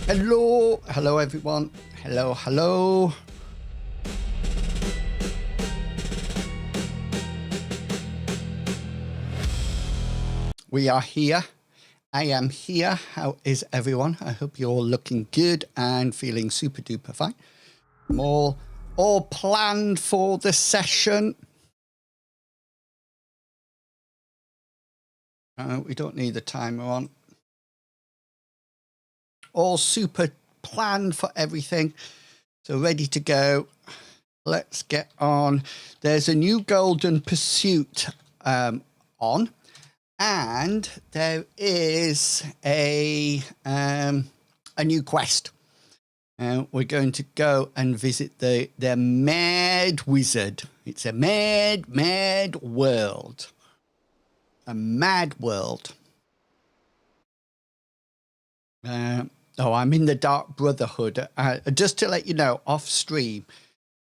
Hello, hello everyone. Hello, hello. We are here. I am here. How is everyone? I hope you're all looking good and feeling super duper fine. I'm all planned for the session. We don't need the timer on. All super planned for everything. So ready to go. Let's get on. There's a new Golden Pursuit on. And there is a new quest. We're going to go and visit the Mad Wizard. It's a mad world. A mad world. I'm in the Dark Brotherhood. Just to let you know, off stream,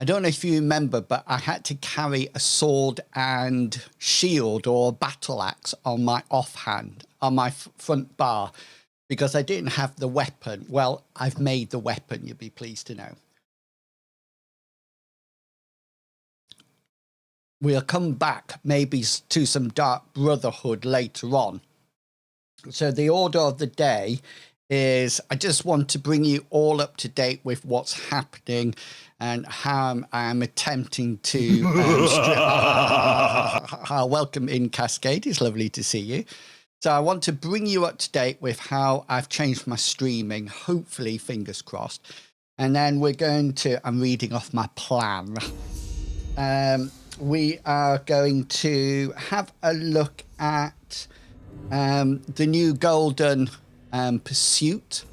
I don't know if you remember, but I had to carry a sword and shield or battle axe on my offhand, on my front bar, because I didn't have the weapon. Well, I've made the weapon, you'll be pleased to know. We'll come back maybe to some Dark Brotherhood later on. So the order of the day is I just want to bring you all up to date with what's happening and how I'm attempting to welcome in Cascade. It's lovely to see you. So I want to bring you up to date with how I've changed my streaming, hopefully, fingers crossed. And then we're going to, I'm reading off my plan. We are going to have a look at the new Golden Pursuit.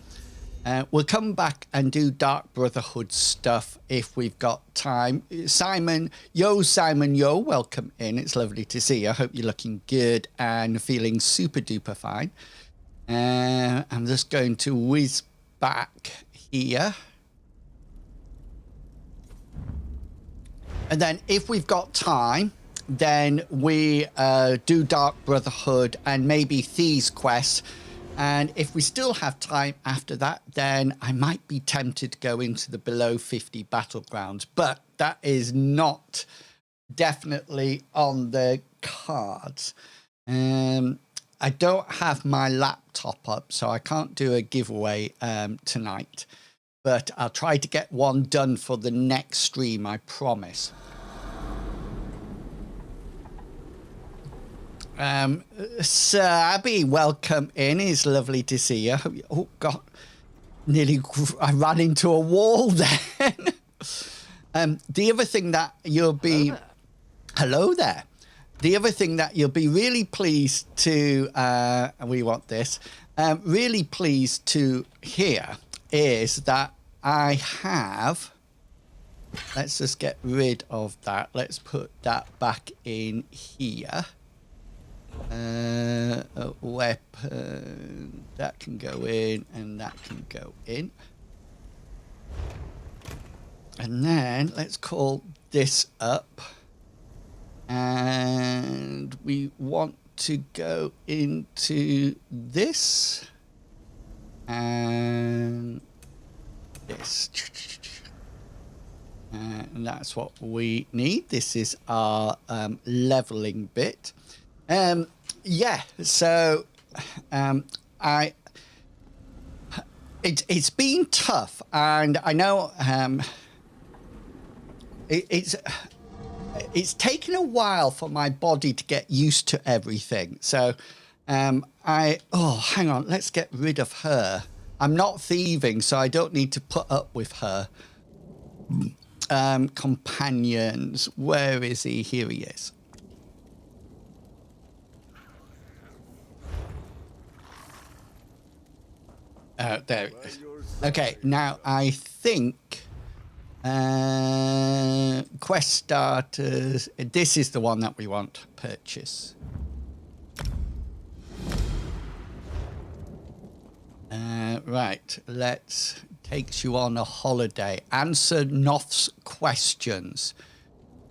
We'll come back and do Dark Brotherhood stuff if we've got time. Simon, welcome in. It's lovely to see you. I hope you're looking good and feeling super duper fine. I'm just going to whiz back here. And then if we've got time, then we do Dark Brotherhood and maybe Thieves Quest. And if we still have time after that, then I might be tempted to go into the below 50 battlegrounds. But that is not definitely on the cards. I don't have my laptop up, so I can't do a giveaway tonight. But I'll try to get one done for the next stream, I promise. Sir Abby, welcome in. It's lovely to see you. Oh, God. I ran into a wall then. The other thing that you'll be... Hello there. The other thing that you'll be really pleased to... we want this. Really pleased to hear is that I have... Let's just get rid of that. Let's put that back in here. A weapon that can go in and that can go in, and then let's call this up, and we want to go into this and this, and that's what we need. This is our leveling bit. Yeah, so it's been tough, and I know it's taken a while for my body to get used to everything. So hang on, let's get rid of her. I'm not thieving, so I don't need to put up with her. Companions, where is he? Here he is. There it is. Okay, now I think quest starters, this is the one that we want. Purchase. Right, let's takes you on a holiday. Answer Noth's questions.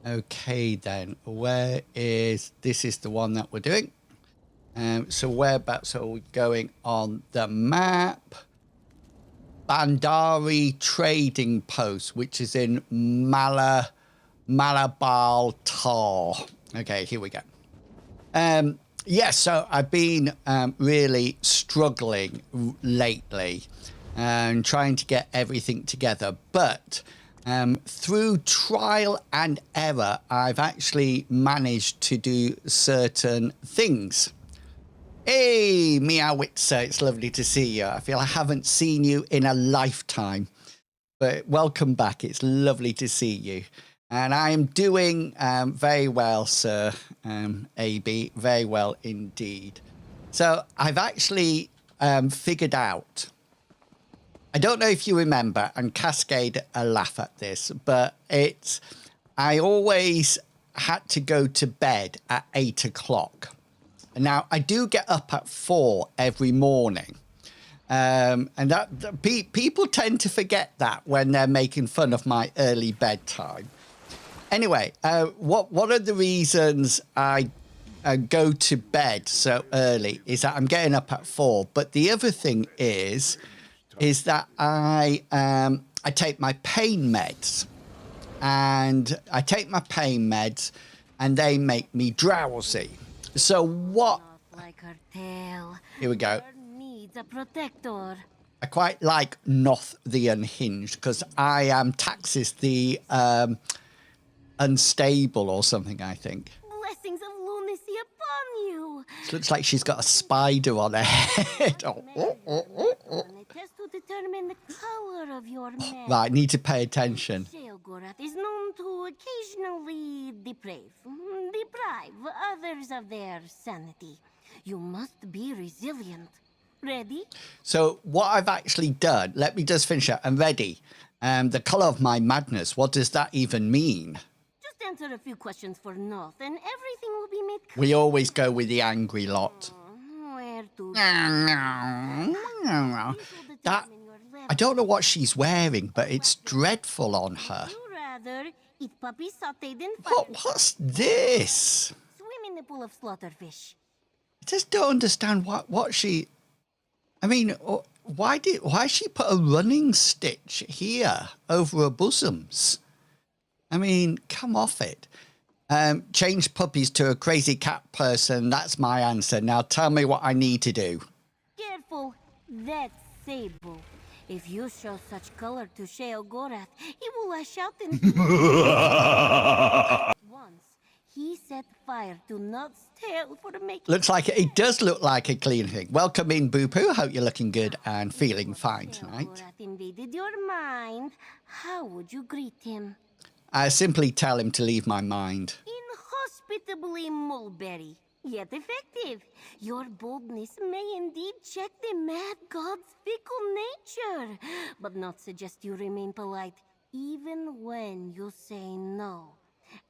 Okay then, where is, this is the one that we're doing. So whereabouts are we going on the map? Bandari Trading Post, which is in Malabal Tar. Okay, here we go. Yes, so I've been really struggling lately and trying to get everything together. But through trial and error, I've actually managed to do certain things. Hey, Meowitzer, it's lovely to see you. I feel I haven't seen you in a lifetime. But welcome back. It's lovely to see you. And I am doing very well, sir, AB, very well indeed. So I've actually figured out, I don't know if you remember, and Cascade a laugh at this, but I always had to go to bed at 8 o'clock. Now, I do get up at 4 every morning. And people tend to forget that when they're making fun of my early bedtime. Anyway, one of the reasons I go to bed so early is that I'm getting up at 4. But the other thing is that I take my pain meds, and I take my pain meds, and they make me drowsy. So what? Like her tail. Here we go. Needs a protector. I quite like Noth the Unhinged because I am Taxis the Unstable or something, I think. Blessings of lunacy upon you. It looks like she's got a spider on her head. A test to determine the color of your man. Right, need to pay attention. Sheogorath is known to occasionally deprive others of their sanity. You must be resilient. Ready? So what I've actually done, let me just finish it. I'm ready. The colour of my madness, what does that even mean? Just answer a few questions for North and everything will be made clear. We always go with the angry lot. Where to That, I don't know what she's wearing, but it's dreadful on her. you rather eat puppy sauteed in fire. What's this? Swim in the pool of slaughterfish. I just don't understand what she... I mean, why she put a running stitch here over her bosoms? I mean, come off it. Change puppies to a crazy cat person. That's my answer. Now tell me what I need to do. Careful, that's Sable. If you show such color to Sheogorath, he will lash out and... Once, he set fire to Nut's tail for the making... Looks like it does look like a clean thing. Welcome in, Boo-Poo. Hope you're looking good and feeling fine tonight. Sheogorath invaded your mind. How would you greet him? I simply tell him to leave my mind. Inhospitably mulberry, yet effective. Your boldness may indeed check the mad god's fickle nature, but not suggest you remain polite even when you say no.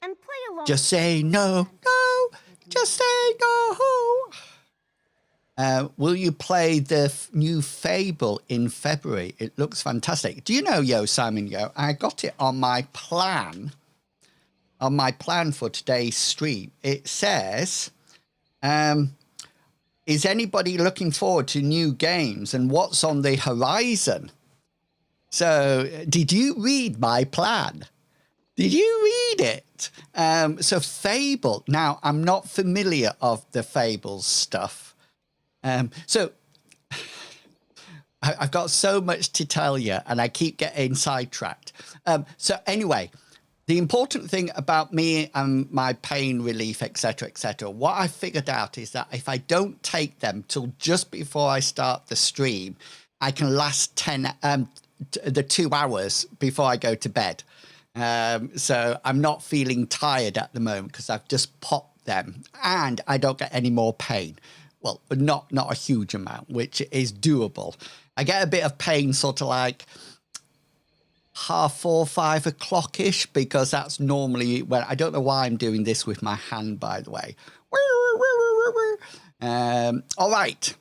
And play along. Just say no, no, just say no. Will you play the new Fable in February? It looks fantastic. Do you know, Simon Yo, I got it on my plan. On my plan for today's stream. It says, is anybody looking forward to new games and what's on the horizon? So, did you read my plan? Did you read it? So, Fable. Now, I'm not familiar of the Fables stuff. So I've got so much to tell you and I keep getting sidetracked. So anyway, the important thing about me and my pain relief, etc., what I figured out is that if I don't take them till just before I start the stream, I can last 2 hours before I go to bed. So I'm not feeling tired at the moment because I've just popped them and I don't get any more pain. Well, not a huge amount, which is doable. I get a bit of pain sort of like 4:30, 5 o'clock-ish, because that's normally when... I don't know why I'm doing this with my hand, by the way. All right.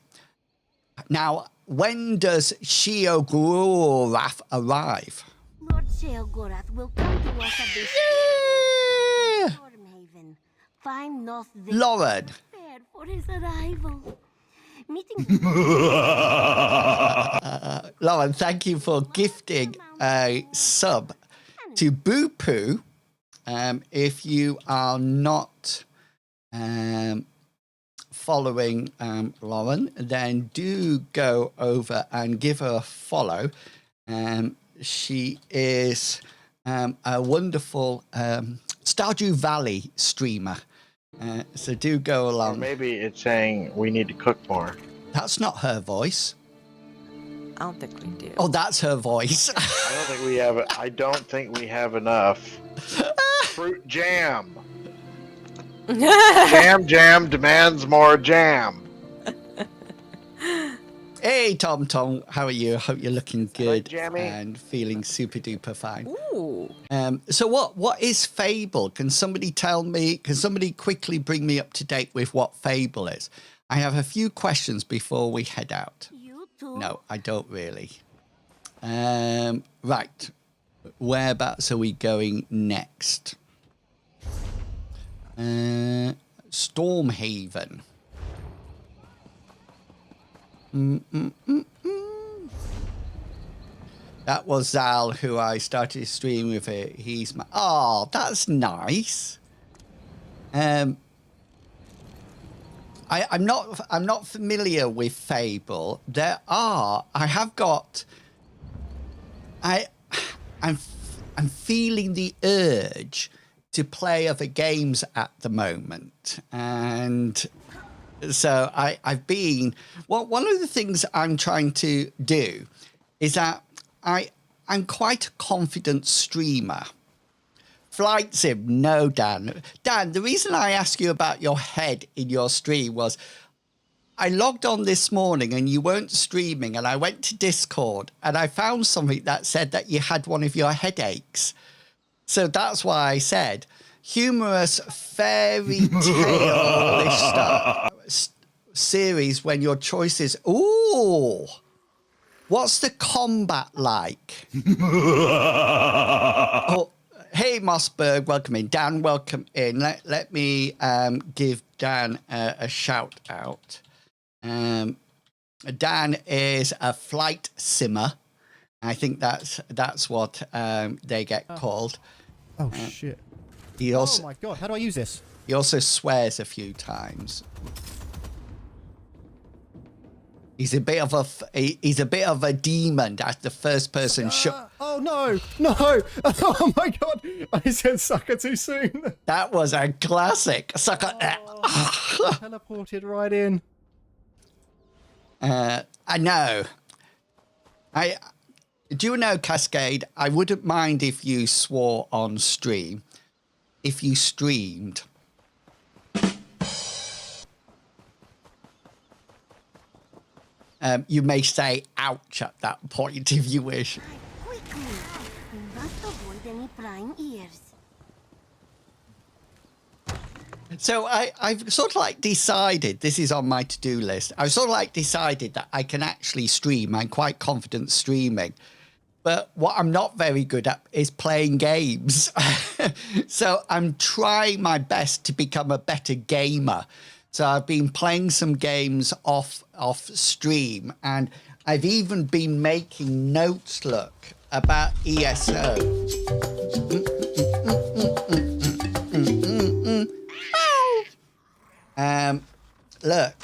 Now, when does Sheogorath arrive? Lord Sheogorath will come to us at this Stormhaven. Find North there. Lauren. Prepared for his arrival. Meeting. Lauren, thank you for gifting a sub to Boo Poo. If you are not following Lauren, then do go over and give her a follow. She is a wonderful Stardew Valley streamer. So do go along. Or maybe it's saying we need to cook more. That's not her voice. I don't think we do. Oh, that's her voice. I don't think we have enough fruit jam. Jam demands more jam. Hey, Tom Tom, how are you? Hope you're looking good Jammy. and feeling super duper fine. Ooh. So what is Fable? Can somebody tell me? Can somebody quickly bring me up to date with what Fable is? I have a few questions before we head out. You too. No, I don't really. Right. Whereabouts are we going next? Stormhaven. That was Zal, who I started to stream with. He's my... Oh, that's nice. I'm not familiar with Fable. I'm feeling the urge to play other games at the moment, and so I've been. Well, one of the things I'm trying to do is that I'm quite a confident streamer. Flight Sim, no, Dan. Dan, the reason I asked you about your head in your stream was I logged on this morning and you weren't streaming, and I went to Discord and I found something that said that you had one of your headaches. So that's why I said humorous fairy tale series when your choice is, ooh, what's the combat like? Oh, hey, Mossberg, welcome in. Dan, welcome in. Let me give Dan a shout out. Dan is a flight simmer. I think that's what they get called. Oh, shit. He also, oh, my God. How do I use this? He also swears a few times. He's a bit of a demon. That's the first person. Oh, no. No. Oh, my God. I said sucker too soon. That was a classic. Sucker. Teleported right in. I know. Do you know, Cascade? I wouldn't mind if you swore on stream. If you streamed. You may say ouch at that point if you wish. Quickly. We must avoid any prying ears. So I've sort of like decided, this is on my to-do list, I've sort of like decided that I can actually stream. I'm quite confident streaming. But what I'm not very good at is playing games. So I'm trying my best to become a better gamer. So I've been playing some games off stream, and I've even been making notes, look, about ESO. Look,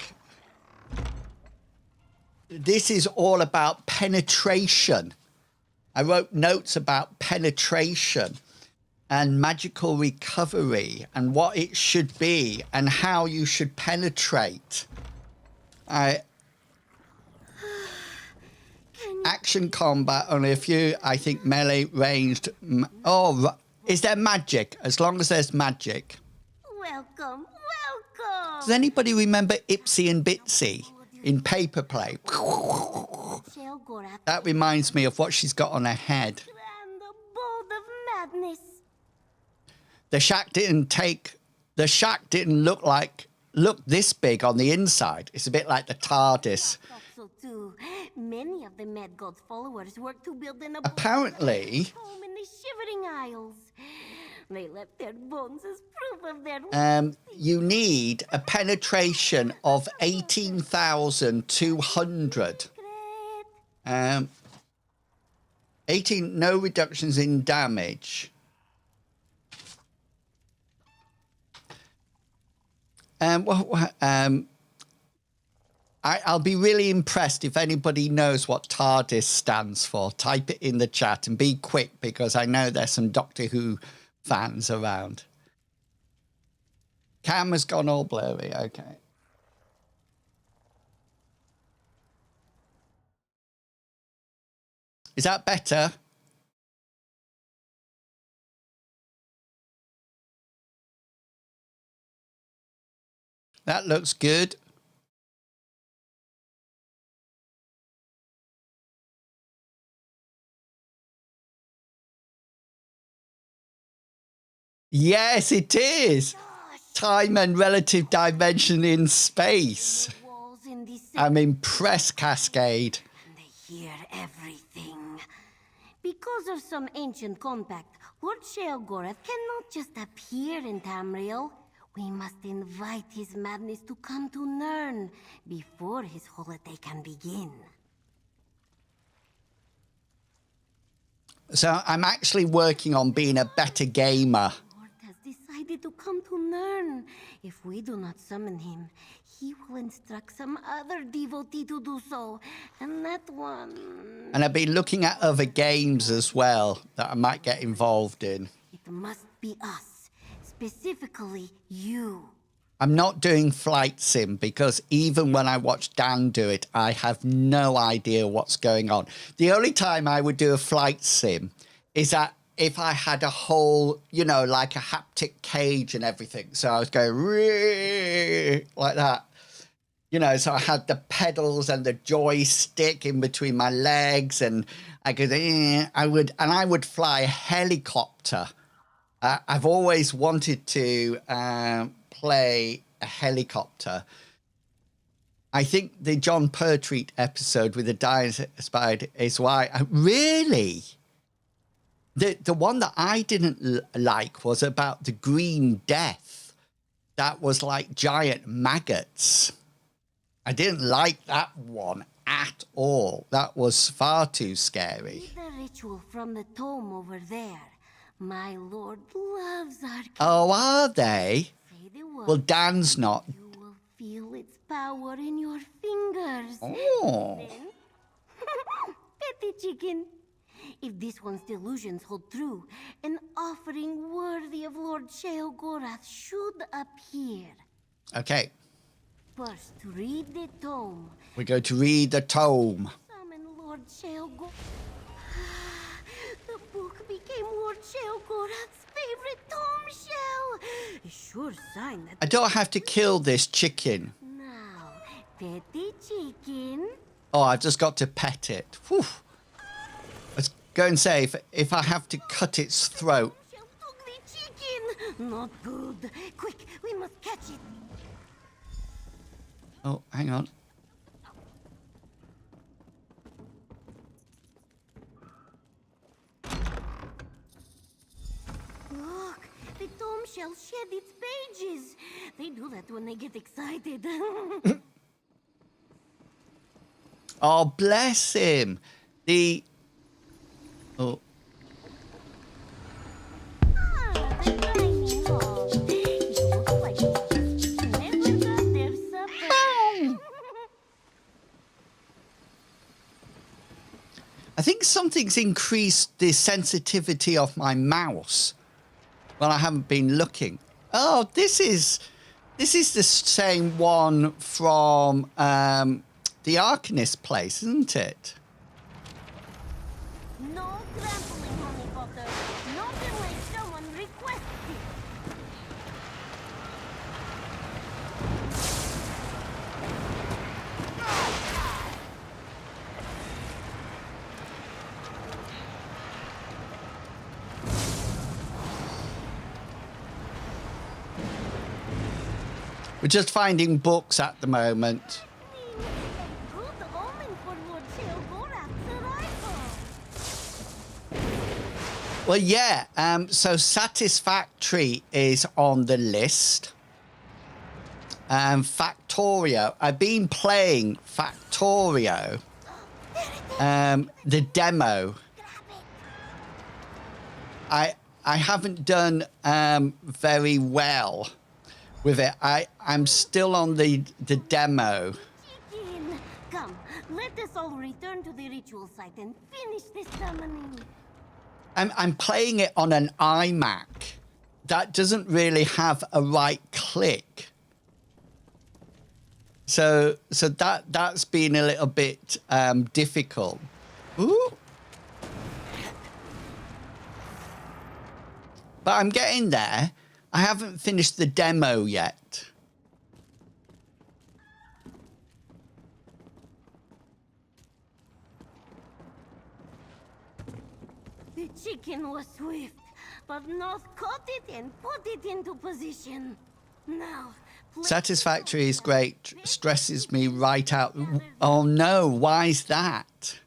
this is all about penetration. I wrote notes about penetration and magical recovery and what it should be and how you should penetrate. Action combat, only a few, I think, melee ranged. Oh, is there magic? As long as there's magic. Welcome, welcome. Does anybody remember Ipsy and Bitsy in Paper Play? Sheogorath That reminds me of what she's got on her head. and the bolt of madness. The shack didn't look this big on the inside. It's a bit like the TARDIS. Thought so too. Many of the Mad God's followers work to build an Apparently, home in the Shivering Isles. They left their bones as proof of their You need a penetration of 18,200. 18, no reductions in damage. I'll be really impressed if anybody knows what TARDIS stands for. Type it in the chat and be quick, because I know there's some Doctor Who fans around. Camera's gone all blurry. Okay. Is that better? That looks good. Yes, it is. Time and relative dimension in space. I'm impressed, Cascade. And they hear everything. Because of some ancient compact, Lord Sheogorath cannot just appear in Tamriel. We must invite his madness to come to Nirn before his holiday can begin. So I'm actually working on being a better gamer. Lord has decided to come to Nirn. If we do not summon him, he will instruct some other devotee to do so. And that one... And I've been looking at other games as well that I might get involved in. It must be us. Specifically, you. I'm not doing Flight Sim because even when I watch Dan do it, I have no idea what's going on. The only time I would do a Flight Sim is that if I had a whole, you know, like a haptic cage and everything. So I was going like that. You know, so I had the pedals and the joystick in between my legs, and I could, I would fly a helicopter. I've always wanted to play a helicopter. I think the John Pertwee episode with the Dying Spider is why. Really? The one that I didn't like was about the Green Death. That was like giant maggots. I didn't like that one at all. That was far too scary. Read the ritual from the tome over there. My lord loves our king. Oh, are they? Say the word. Well, Dan's not. You will feel its power in your fingers. Oh. Then, petty chicken. If this one's delusions hold true, an offering worthy of Lord Sheogorath should appear. Okay. First, read the tome. We're going to read the tome. Summon Lord Sheogorath. The book became Lord Sheogorath's favorite tome shell. A sure sign that... I don't have to kill this chicken. Now, petty chicken. Oh, I've just got to pet it. Whew. Let's go and say if I have to cut its throat. Shell took the chicken. Not good. Quick, we must catch it. Oh, hang on. Look, the tome shell shed its pages. They do that when they get excited. Oh, bless him. Oh. Ah, the tiny hole. You look like you never got their supper. I think something's increased the sensitivity of my mouse. Well, I haven't been looking. Oh, this is the same one from the Arcanist place, isn't it? No trampling, honey butter. Not unless someone requests it. We're just finding books at the moment. A good omen for Lord Sheogorath's arrival. Well, yeah. So Satisfactory is on the list. Factorio. I've been playing Factorio. The demo. I haven't done very well with it. I'm still on the demo. Chicken! Come, let us all return to the ritual site and finish this summoning. I'm playing it on an iMac. That doesn't really have a right click. So that's been a little bit difficult. Ooh. But I'm getting there. I haven't finished the demo yet. The chicken was swift, but North caught it and put it into position. Now, Satisfactory is great. Stresses me right out. Oh no, why is that?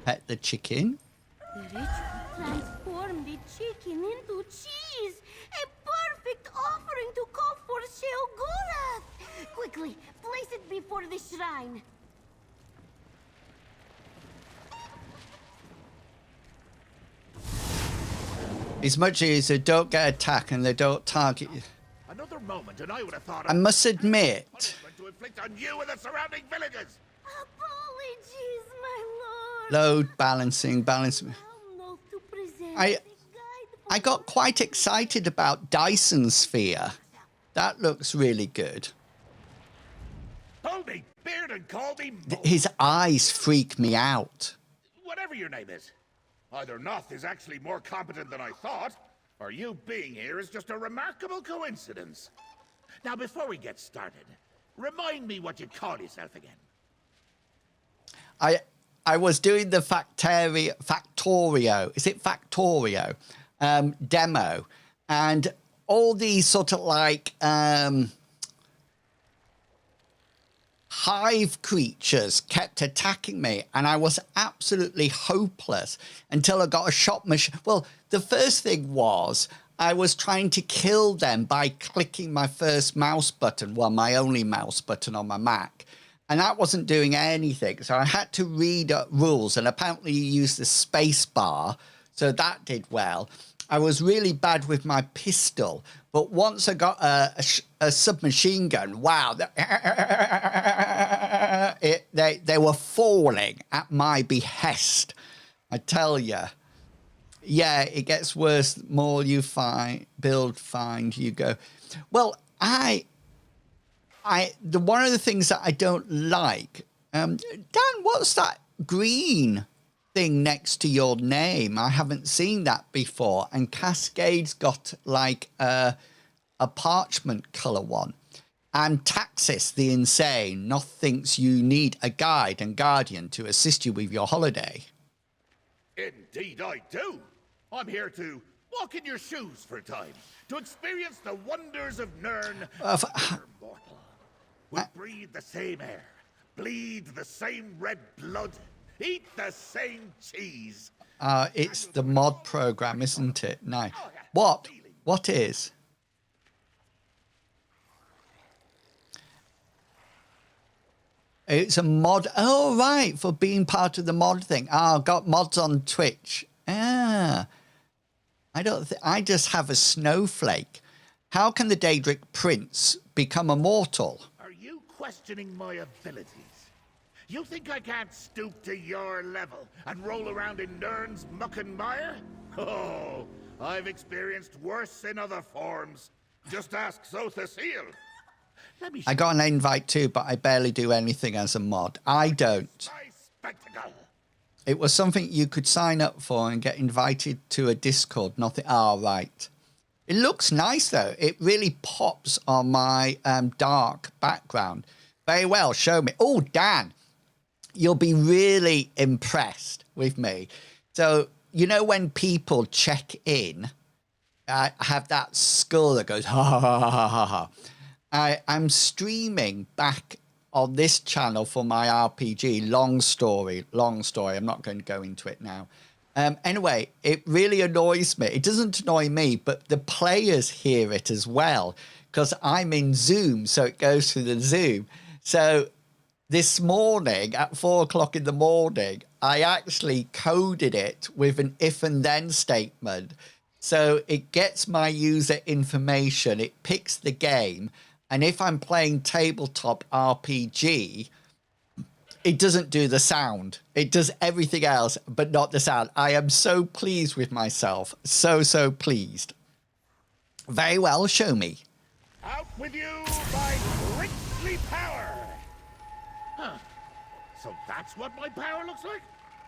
Pet the chicken. the ritual transformed the chicken into cheese. A perfect offering to call for Sheogorath. Quickly, place it before the shrine. It's much easier. Don't get attacked and they don't target you. Another moment, and I would have thought I must admit, punishment to inflict on you and the surrounding villages. Apologies, my lord. load balancing. I'll note to present I the guide for got quite excited about Dyson Sphere. That looks really good. Hold me, beard, and call me His eyes freak me out. whatever your name is. Either Noth is actually more competent than I thought, or you being here is just a remarkable coincidence. Now, before we get started, remind me what you call yourself again. I was doing the Factorio, is it Factorio, demo, and all these sort of like hive creatures kept attacking me, and I was absolutely hopeless until I got a shot machine. Well, the first thing was I was trying to kill them by clicking my first mouse button, well, my only mouse button on my Mac. And that wasn't doing anything. So I had to read rules, and apparently you use the space bar. So that did well. I was really bad with my pistol. But once I got a submachine gun, wow. They were falling at my behest. I tell you. Yeah, it gets worse. The more you find, you go. Well, one of the things that I don't like, Dan, what's that green thing next to your name? I haven't seen that before. And Cascade's got like a parchment color one. And Taxis the Insane not thinks you need a guide and guardian to assist you with your holiday. Indeed I do. I'm here to walk in your shoes for a time, to experience the wonders of Nirn. Mortal. We breathe the same air, bleed the same red blood, eat the same cheese. It's the mod program, isn't it? No. What? What is? It's a mod. Oh, right. For being part of the mod thing. I've got mods on Twitch. I just have a snowflake. How can the Daedric Prince become immortal? Are you questioning my abilities? You think I can't stoop to your level and roll around in Nirn's muck and mire? Oh, I've experienced worse in other forms. Just ask Zothasil. Let me I got an invite too, but I barely do anything as a mod. I don't. my spectacle. It was something you could sign up for and get invited to a Discord. Nothing. Oh, right. It looks nice, though. It really pops on my dark background. Very well. Show me. Oh, Dan, you'll be really impressed with me. So, you know when people check in, I have that skull that goes, ha, ha, ha, ha, ha, ha. I'm streaming back on this channel for my RPG. Long story. I'm not going to go into it now. Anyway, it really annoys me. It doesn't annoy me, but the players hear it as well, because I'm in Zoom, so it goes through the Zoom. So this morning at 4 o'clock in the morning, I actually coded it with an if and then statement. So it gets my user information, it picks the game, and if I'm playing tabletop RPG, it doesn't do the sound. It does everything else, but not the sound. I am so pleased with myself. So pleased. Very well, show me. Out with you, my princely power! Huh. So that's what my power looks like?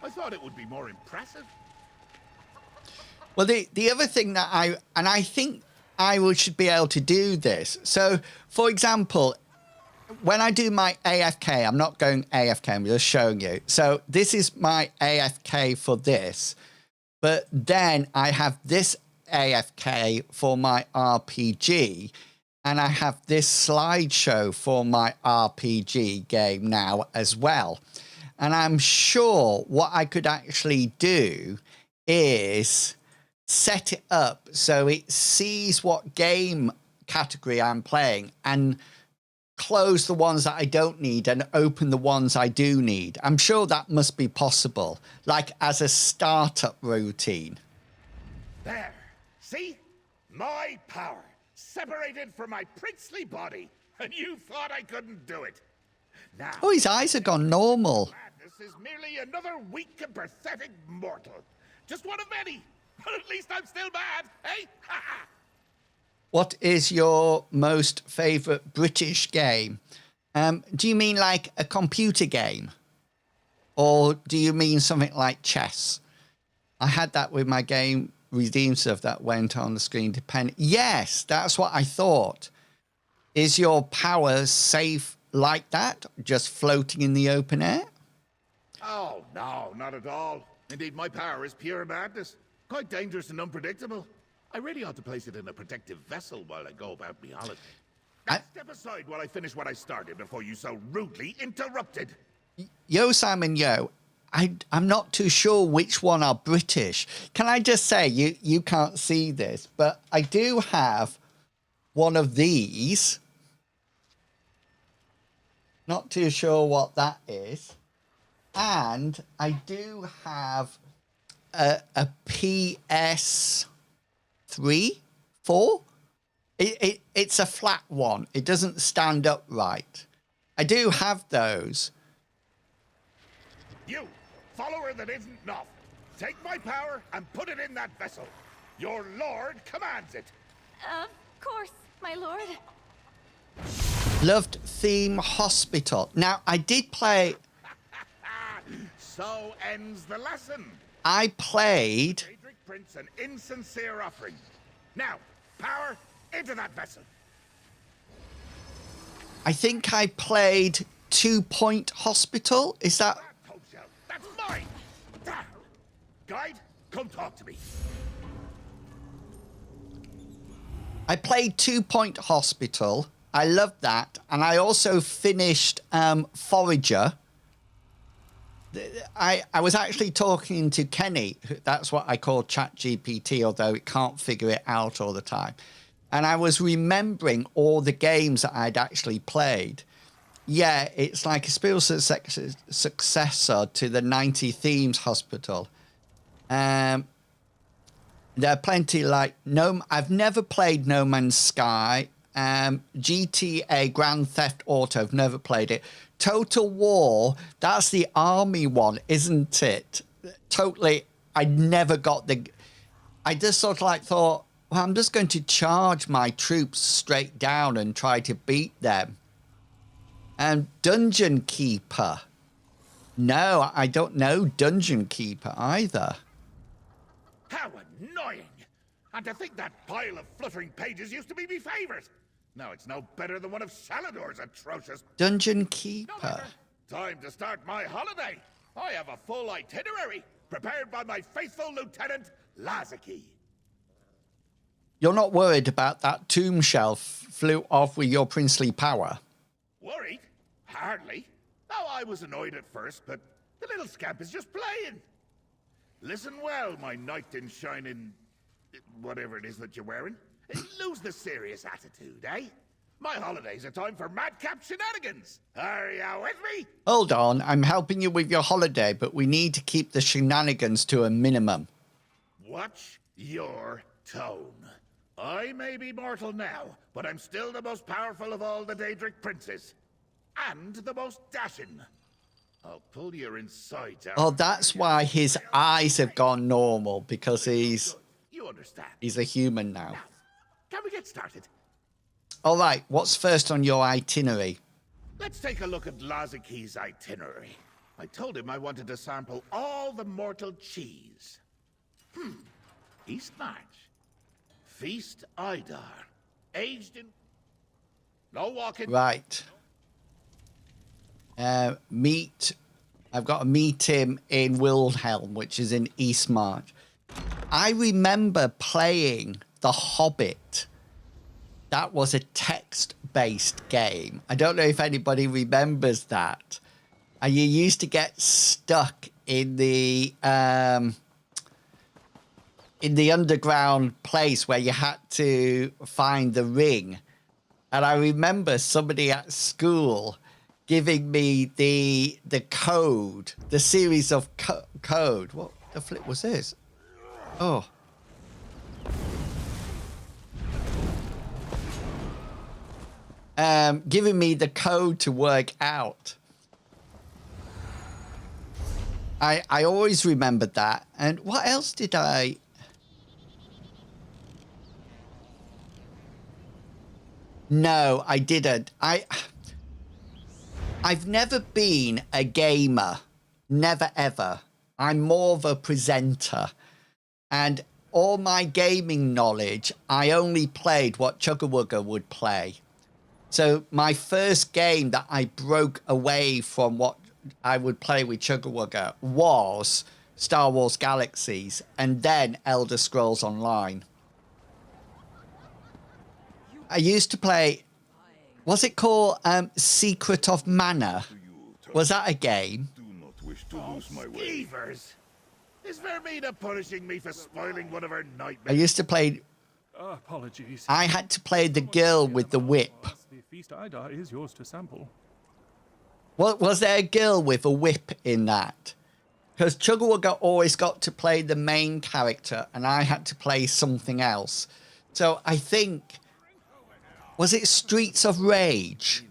I thought it would be more impressive. Well, the other thing that I think I should be able to do this. So, for example, when I do my AFK, I'm not going AFK, I'm just showing you. So this is my AFK for this, but then I have this AFK for my RPG, and I have this slideshow for my RPG game now as well. And I'm sure what I could actually do is set it up so it sees what game category I'm playing and close the ones that I don't need and open the ones I do need. I'm sure that must be possible, like as a startup routine. There. See? My power. Separated from my princely body. And you thought I couldn't do it. Now, Oh, his eyes have gone normal. madness is merely another weak and pathetic mortal. Just one of many. But at least I'm still bad, eh? Ha ha! What is your most favourite British game? Do you mean like a computer game? Or do you mean something like chess? I had that with my game Redeem Stuff that went on the screen depending. Yes, that's what I thought. Is your power safe like that? Just floating in the open air? Oh, no, not at all. Indeed, my power is pure madness. Quite dangerous and unpredictable. I really ought to place it in a protective vessel while I go about my holiday. Now step aside while I finish what I started before you so rudely interrupted. Yo, Simon, yo. I'm not too sure which one are British. Can I just say, you can't see this, but I do have one of these. Not too sure what that is. And I do have a PS3, 4. It's a flat one. It doesn't stand up right. I do have those. You, follower that isn't Noth, take my power and put it in that vessel. Your lord commands it. Of course, my lord. Loved Theme Hospital. Now, I did play... So ends the lesson. I played... Friedrich Prince an insincere offering. Now, power into that vessel. I think I played 2 Point Hospital. Is that... That's mine! Ah. Guide, come talk to me. I played 2 Point Hospital. I loved that. And I also finished Forager. I was actually talking to Kenny. That's what I call ChatGPT, although it can't figure it out all the time. And I was remembering all the games that I'd actually played. Yeah, it's like a spiritual successor to the 90 Themes Hospital. There are plenty like... I've never played No Man's Sky. GTA Grand Theft Auto, I've never played it. Total War, that's the army one, isn't it? Totally, I never got the... I just sort of like thought, well, I'm just going to charge my troops straight down and try to beat them. And Dungeon Keeper. No, I don't know Dungeon Keeper either. How annoying! And to think that pile of fluttering pages used to be my favorite. Now it's no better than one of Salador's atrocious... Dungeon No Keeper. matter. Time to start my holiday. I have a full itinerary, prepared by my faithful Lieutenant Lazaki. You're not worried about that tomb shelf flew off with your princely power? Worried? Hardly. Oh, I was annoyed at first, but the little scamp is just playing. Listen well, my knight in shining... whatever it is that you're wearing. Lose the serious attitude, eh? My holidays are time for madcap shenanigans. Are you with me? Hold on, I'm helping you with your holiday, but we need to keep the shenanigans to a minimum. Watch your tone. I may be mortal now, but I'm still the most powerful of all the Daedric princes. And the most dashing. I'll pull your insides out. Oh, that's why his eyes have gone normal, because he's You understand. a human now. Now, can we get started? All right, what's first on your itinerary? Let's take a look at Lazaki's itinerary. I told him I wanted to sample all the mortal cheese. East March. Feast Idar. Aged in... No walking. Right. I've got to meet him in Wilhelm, which is in East March. I remember playing The Hobbit. That was a text-based game. I don't know if anybody remembers that. And you used to get stuck in the underground place where you had to find the ring. And I remember somebody at school giving me the code, the series of code. What the flip was this? Oh. Giving me the code to work out. I always remembered that. And what else did I... No, I didn't. I've never been a gamer. Never, ever. I'm more of a presenter. And all my gaming knowledge, I only played what Chuggerwugger would play. So my first game that I broke away from what I would play with Chuggerwugger was Star Wars Galaxies and then Elder Scrolls Online. I used to play, was it called Secret of Mana? Was that a game? Do not wish to lose my way. Skeevers! Is Vermina punishing me for spoiling one of her I nightmares? used to play, Apologies. I had to play the girl with the whip. The feast Idar is yours to sample. What, was there a girl with a whip in that? Because Chuggerwugger always got to play the main character and I had to play something else. So I think, was it Streets of Rage?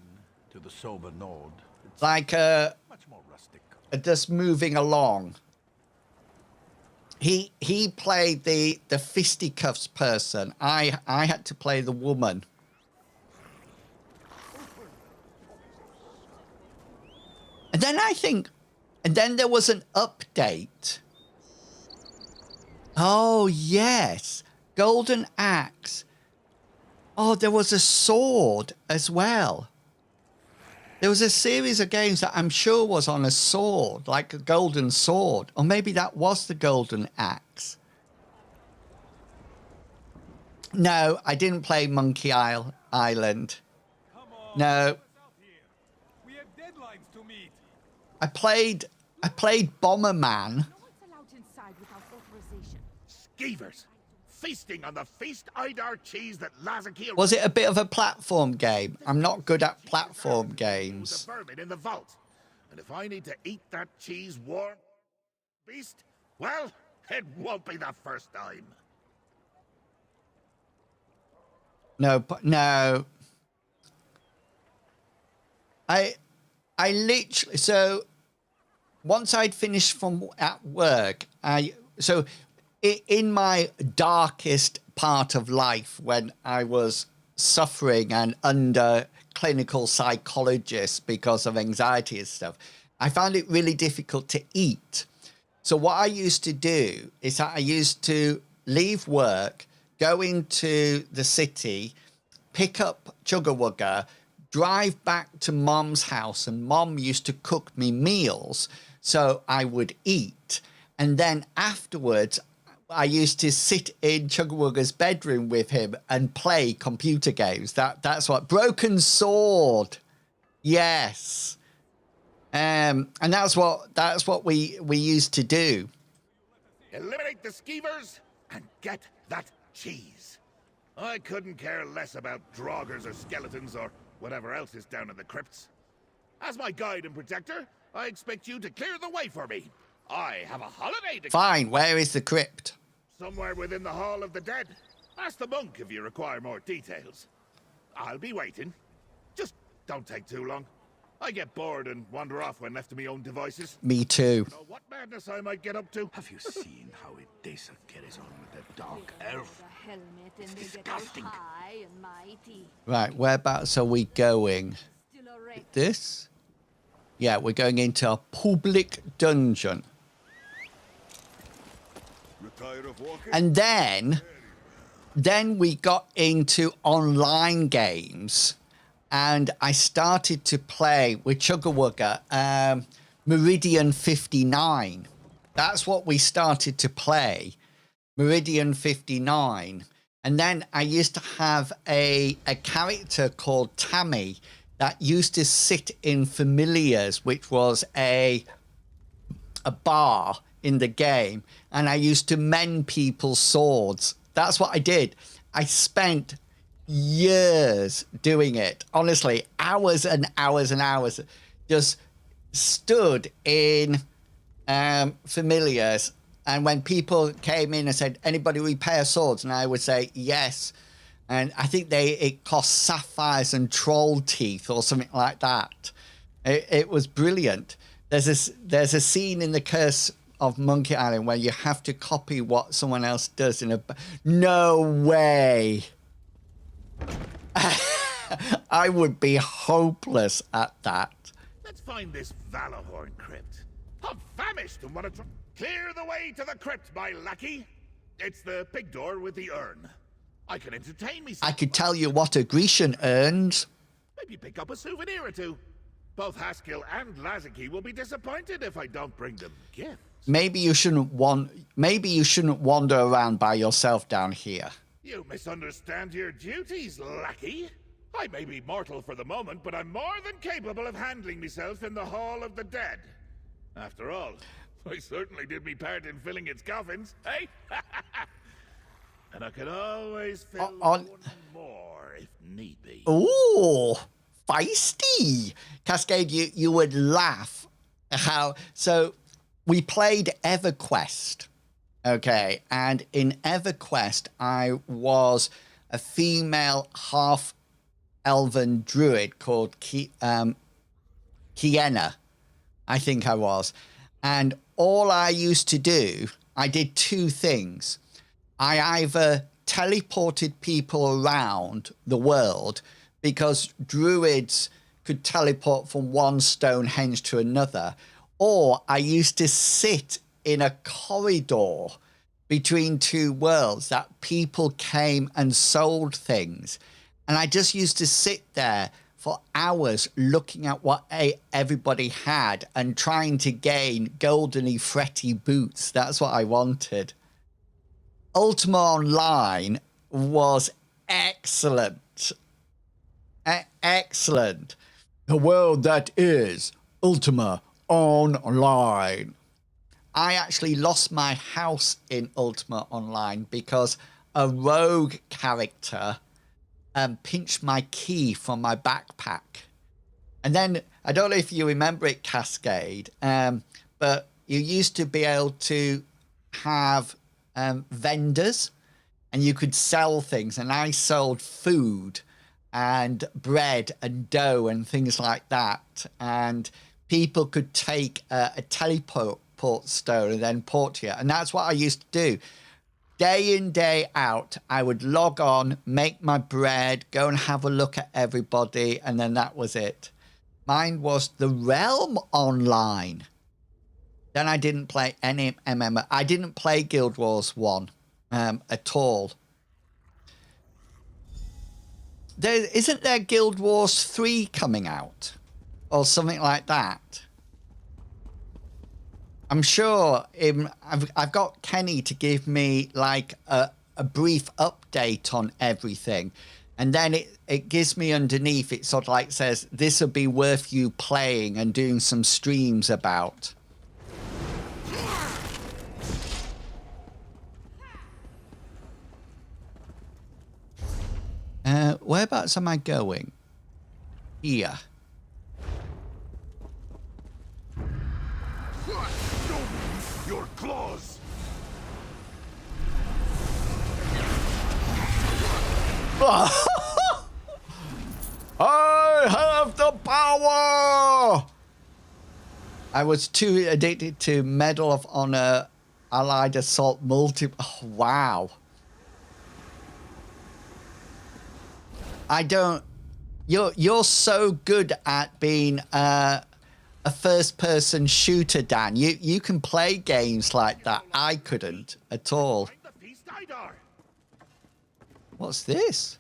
To the sober node. Like Much more rustic. just moving along. He played the fisticuffs person. I had to play the woman. And then I think, and then there was an update. Oh, yes. Golden Axe. Oh, there was a sword as well. There was a series of games that I'm sure was on a sword, like a golden sword. Or maybe that was the Golden Axe. No, I didn't play Monkey Island. No. We have deadlines to meet. I played Bomberman. No one's allowed inside without authorization. Skeevers! Feasting on the Feast Idar cheese that Lazaki... Was it a bit of a platform game? I'm not good at platform games. The vermin in the vault. And if I need to eat that cheese warm beast, well, it won't be the first time. No, no. I literally, so once I'd finished from at work, in my darkest part of life when I was suffering and under clinical psychologists because of anxiety and stuff, I found it really difficult to eat. So what I used to do is that I used to leave work, go into the city, pick up Chuggerwugger, drive back to Mom's house, and Mom used to cook me meals so I would eat. And then afterwards, I used to sit in Chuggerwugger's bedroom with him and play computer games. That's what... Broken Sword. Yes. And that's what we used to do. Eliminate the skeevers and get that cheese. I couldn't care less about draugrs or skeletons or whatever else is down in the crypts. As my guide and protector, I expect you to clear the way for me. I have a holiday to... Fine, where is the crypt? Somewhere within the Hall of the Dead. Ask the monk if you require more details. I'll be waiting. Just don't take too long. I get bored and wander off when left to my own devices. Me too. Know what madness I might get up to? Have you seen how Edessa carries on with that dark elf? The helmet and they get disgusting. all high and mighty. Right, whereabouts are we going? Still a wreck. This? Yeah, we're going into a public dungeon. Retire of walking? And then we got into online games, and I started to play with Chugga Meridian 59. That's what we started to play, Meridian 59. And then I used to have a character called Tammy that used to sit in Familiars, which was a bar in the game, and I used to mend people's swords. That's what I did. I spent years doing it. Honestly, hours and hours and hours. Just stood in Familiars, and when people came in and said, anybody repair swords? And I would say, yes. And I think it cost sapphires and troll teeth or something like that. It was brilliant. There's a scene in The Curse of Monkey Island where you have to copy what someone else does in a... No way. I would be hopeless at that. Let's find this Valahorn crypt. I'm famished and want to clear the way to the crypt, my lackey. It's the big door with the urn. I can entertain me. I could tell you what a Grecian earns. Maybe pick up a souvenir or two. Both Haskill and Laziki will be disappointed if I don't bring them gifts. Maybe you shouldn't wander around by yourself down here. You misunderstand your duties, lackey. I may be mortal for the moment, but I'm more than capable of handling myself in the Hall of the Dead. After all, I certainly did me part in filling its coffins, eh? And I can always fill one more if need be. Ooh, feisty. Cascade, you would laugh how... So we played EverQuest, okay? And in EverQuest, I was a female half-elven druid called Kiena, I think I was. And all I used to do, I did two things. I either teleported people around the world because druids could teleport from one Stonehenge to another, or I used to sit in a corridor between two worlds that people came and sold things. And I just used to sit there for hours looking at what everybody had and trying to gain goldeny fretty boots. That's what I wanted. Ultima Online was excellent. Excellent. The world that is Ultima Online. I actually lost my house in Ultima Online because a rogue character pinched my key from my backpack. And then, I don't know if you remember it, Cascade, but you used to be able to have vendors and you could sell things, and I sold food and bread and dough and things like that, and people could take a teleport stone and then port to you, and that's what I used to do. Day in, day out, I would log on, make my bread, go and have a look at everybody, and then that was it. Mine was the Realm Online. Then I didn't play any MMO. I didn't play Guild Wars 1 at all. Isn't there Guild Wars 3 coming out? Or something like that? I'm sure I've got Kenny to give me like a brief update on everything. And then it gives me underneath, it sort of like says, this would be worth you playing and doing some streams about. Whereabouts am I going? Here. Your claws! I have the power! I was too addicted to Medal of Honor Allied Assault Multi... Oh, wow. I don't... You're so good at being a first-person shooter, Dan. You can play games like that. I couldn't at all. Find the feast Idar. What's this?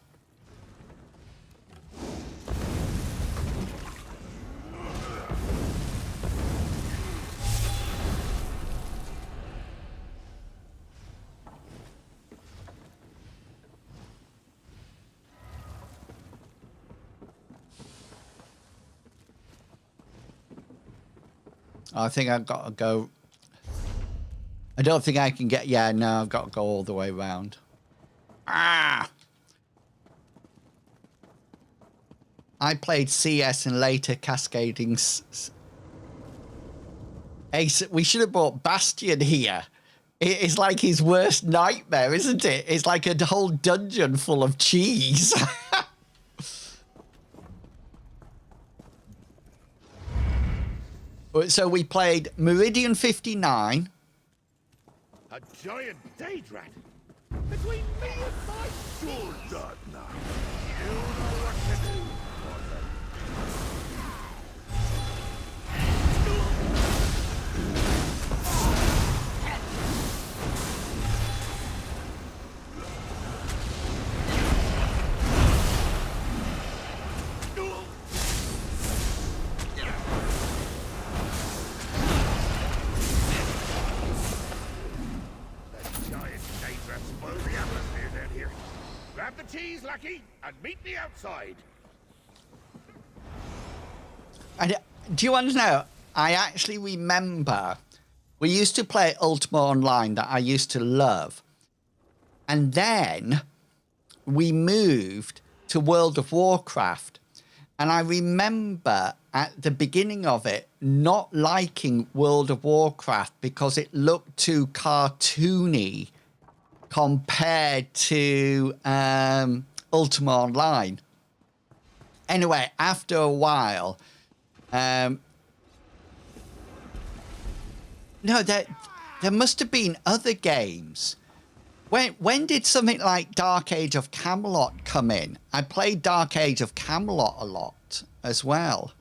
I think I've got to go. I don't think I can get. Yeah, no, I've got to go all the way around. Ah! I played CS and later cascading. Ace, we should have brought Bastion here. It's like his worst nightmare, isn't it? It's like a whole dungeon full of cheese. So we played Meridian 59. A giant date rat. Between me and my sword dart now. You know what to do. Grab the cheese, Lucky, and meet me outside. And do you want to know? I actually remember we used to play Ultima Online that I used to love. And then we moved to World of Warcraft. And I remember at the beginning of it not liking World of Warcraft because it looked too cartoony compared to Ultima Online. Anyway, after a while, no, there must have been other games. When did something like Dark Age of Camelot come in? I played Dark Age of Camelot a lot as well.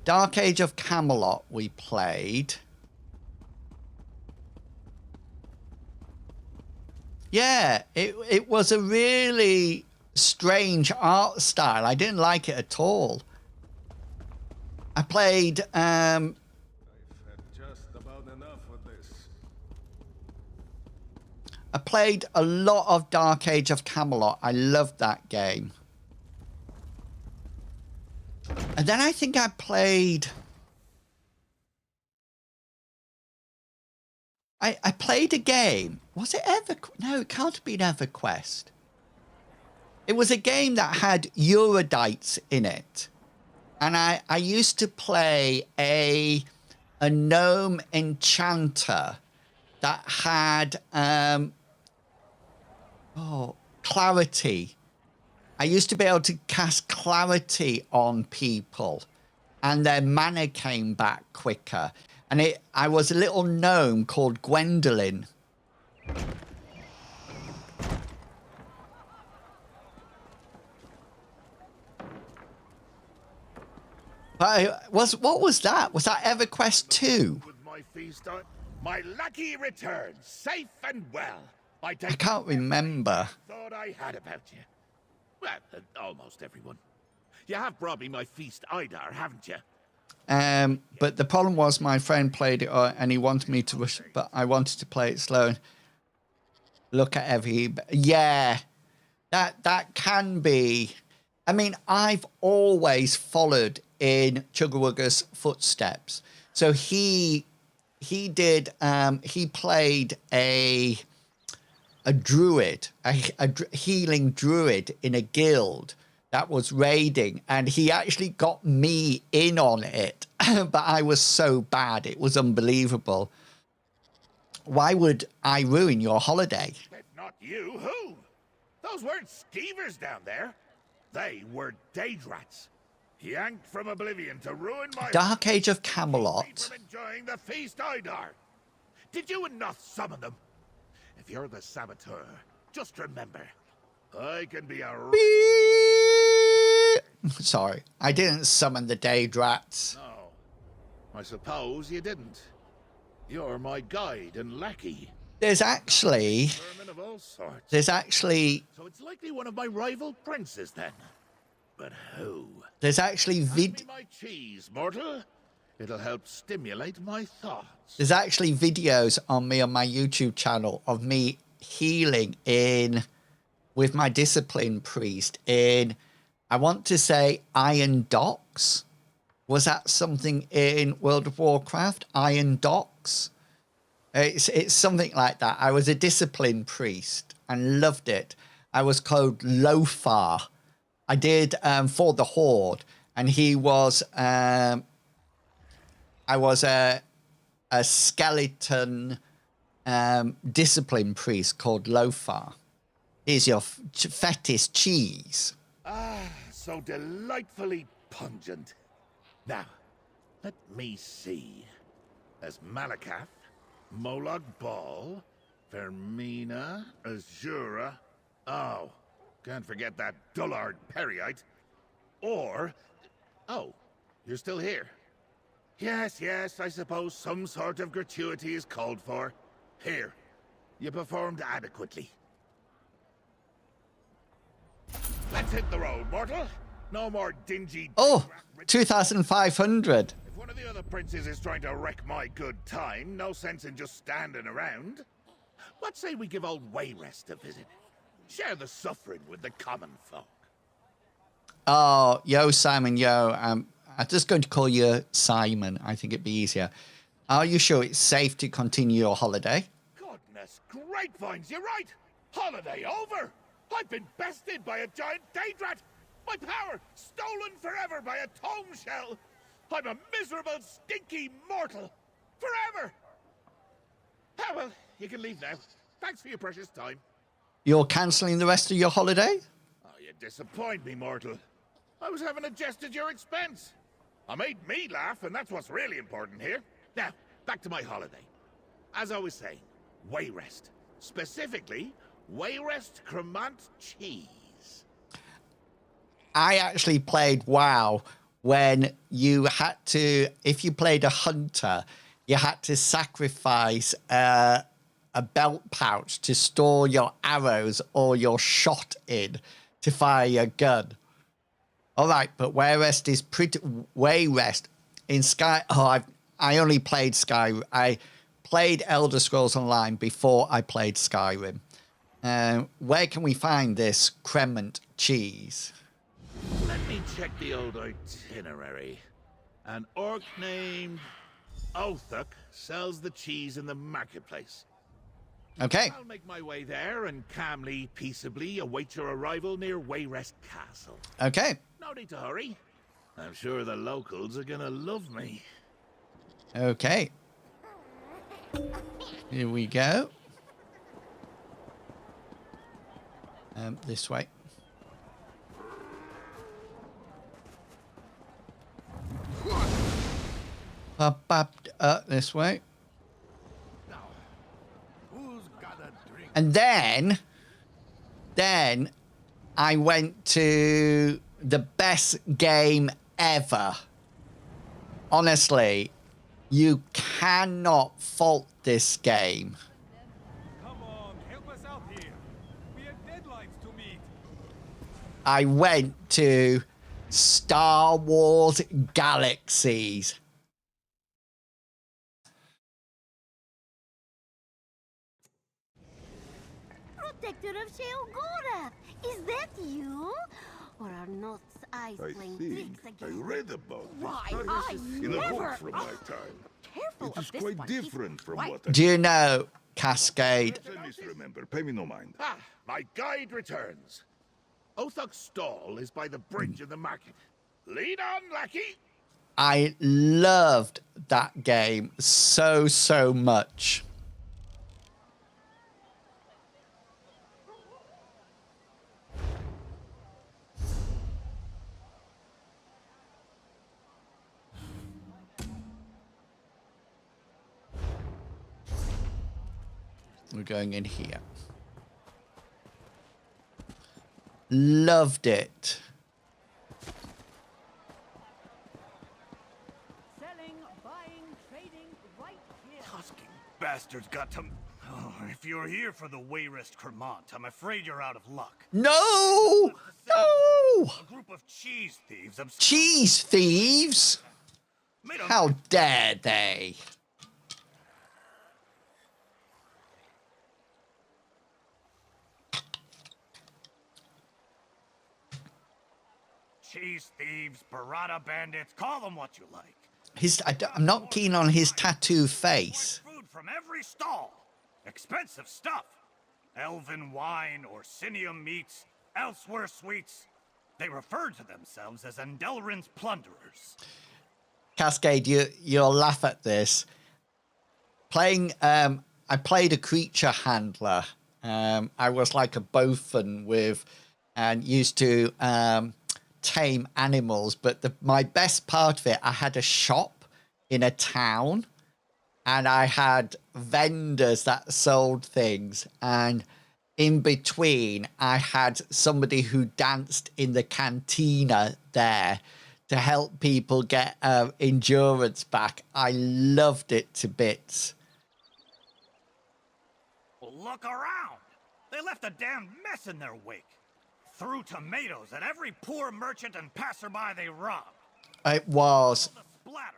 Dark Age of Camelot we played. Yeah, it was a really strange art style. I didn't like it at all. I played I've had just about enough of this. I played a lot of Dark Age of Camelot. I loved that game. And then I think I played... I played a game. Was it EverQuest? No, it can't have been EverQuest. It was a game that had Eurydites in it. And I used to play a gnome enchanter that had clarity. I used to be able to cast clarity on people and their mana came back quicker. And I was a little gnome called Gwendolyn. But what was that? Was that EverQuest 2? With my feast on, my lucky return, safe and well. I can't remember. Thought I had about you. Well, almost everyone. You have brought me my feast Idar, haven't you? But the problem was my friend played it and he wanted me to rush, but I wanted to play it slow. look at every... Yeah, that can be... I mean, I've always followed in Chugawugga's footsteps. So he played a druid, a healing druid in a guild that was raiding, and he actually got me in on it, but I was so bad, it was unbelievable. Why would I ruin your holiday? If not you, who? Those weren't skeevers down there. They were Daedrats, yanked from oblivion to ruin my... Dark Age of keep me Camelot. from enjoying the feast Idar. Did you and Noth summon them? If you're the saboteur, just remember, I can be a... Sorry, I didn't summon the Daedrats. No, I suppose you didn't. You're my guide and lackey. There's actually... Vermin of all sorts. There's actually... So it's likely one of my rival princes then. But who? There's actually Hand me my cheese, mortal. It'll help stimulate my thoughts. There's actually videos on me on my YouTube channel of me healing in with my discipline priest in, I want to say, Iron Docks. Was that something in World of Warcraft? Iron Docks? It's something like that. I was a discipline priest and loved it. I was called Lofar. I did for the Horde, and he was... I was a skeleton discipline priest called Lofar. Here's your fetish cheese. Ah, so delightfully pungent. Now, let me see. As Malakath, Molag Bal, Vermina, Azura. Oh, can't forget that dullard Periite. Or... Oh, you're still here. Yes, I suppose some sort of gratuity is called for. Here, you performed adequately. Let's hit the road, mortal. No more dingy... Oh, 2,500. If one of the other princes is trying to wreck my good time, no sense in just standing around. What say we give old Wayrest a visit? Share the suffering with the common folk. Oh, yo, Simon, yo. I'm just going to call you Simon. I think it'd be easier. Are you sure it's safe to continue your holiday? Goodness grapevines, you're right! Holiday over! I've been bested by a giant Daedrat! My power stolen forever by a tome shell! I'm a miserable, stinky mortal! Forever! Ah, well, you can leave now. Thanks for your precious time. You're cancelling the rest of your holiday? Oh, you disappoint me, mortal. I was having a jest at your expense. I made me laugh, and that's what's really important here. Now, back to my holiday. As I was saying, Wayrest. Specifically, Wayrest Cremant cheese. I actually played WoW when you had to, if you played a hunter, you had to sacrifice a belt pouch to store your arrows or your shot in to fire your gun. All right, but Wayrest is pretty... Wayrest in Sky... Oh, I only played Sky... I played Elder Scrolls Online before I played Skyrim. Where can we find this Cremant cheese? Let me check the old itinerary. An orc named Othuk sells the cheese in the marketplace. Okay. I'll make my way there and calmly, peaceably await your arrival near Wayrest Castle. Okay. No need to hurry. I'm sure the locals are gonna love me. Okay. Here we go. This way. This way. And then I went to the best game ever. Honestly, you cannot fault this game. Come on, help us out here. We have deadlines to meet. I went to Star Wars Galaxies. protector of Sheogorath. Is that you? Or are Noth's eyes I playing think tricks I again? read about Why, this I in a book never- from my time. Careful It of is this quite one. He's different from quite- what I Do you know, Cascade? misremember. Pay me no mind. Ah, my guide returns. Othok's stall is by the bridge in the market. Lead on, lackey. I loved that game so, so much. We're going in here. Loved it. Selling, buying, trading, right here. Husking bastards got to... Oh, if you're here for the Wayrest Cremant, I'm afraid you're out of luck. No! No! A group of cheese thieves Cheese thieves? made a... How dare they? Cheese thieves, burrata bandits, call them what you like. I'm not keen on his tattoo face. Food from every stall. Expensive stuff. Elven wine, Orsinium meats, elsewhere sweets. They refer to themselves as Endelrin's plunderers. Cascade, you'll laugh at this. I played a creature handler. I was like a bofin and used to tame animals. But my best part of it, I had a shop in a town, and I had vendors that sold things, and in between, I had somebody who danced in the cantina there to help people get endurance back. I loved it to bits. Well, look around. They left a damn mess in their wake. Threw tomatoes at every poor merchant and passerby they robbed. It was. The splatter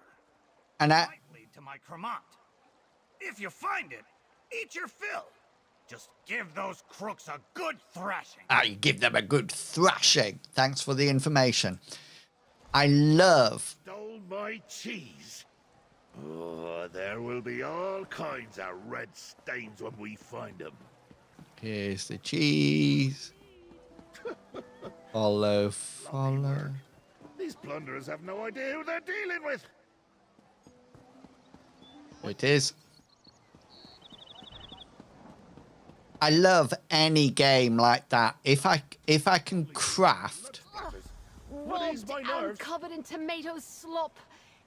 And might lead to my Cremant. If you find it, eat your fill. Just give those crooks a good thrashing. I give them a good thrashing. Thanks for the information. I love. Stole my cheese. Oh, there will be all kinds of red stains when we find them. Here's the cheese. Follow, follow. These plunderers have no idea who they're dealing with. It is. I love any game like that. If I can craft. What is my Robbed nerve? and covered in tomato slop.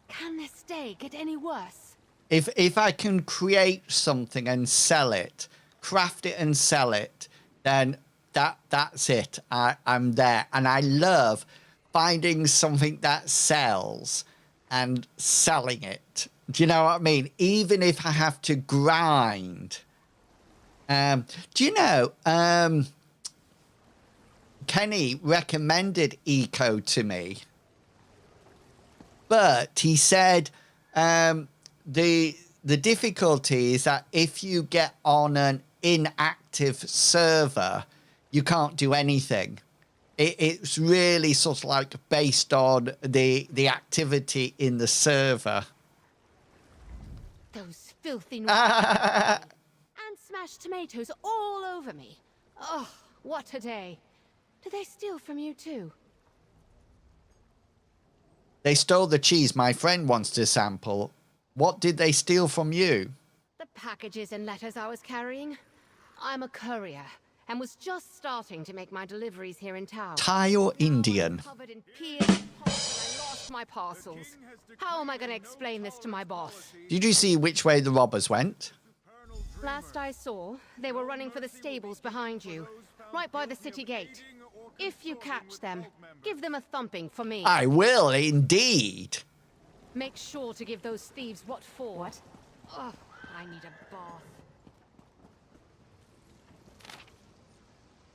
Can this day get any worse? If I can create something and sell it, craft it and sell it, then that's it. I'm there. And I love finding something that sells and selling it. Do you know what I mean? Even if I have to grind. Do you know, Kenny recommended Eco to me, but he said the difficulty is that if you get on an inactive server, you can't do anything. It's really sort of like based on the activity in the server. Those filthy and smashed tomatoes all over me. Oh, what a day. Did they steal from you too? They stole the cheese my friend wants to sample. What did they steal from you? The packages and letters I was carrying. I'm a courier and was just starting to make my deliveries here in town. Thai or Indian? Covered in peers and pots, and I lost my parcels. How am I going to explain this to my boss? Did you see which way the robbers went? Last I saw, they were running for the stables behind you, right by the city gate. If you catch them, give them a thumping for me. I will indeed. Make sure to give those thieves what for. What? Oh, I need a bath.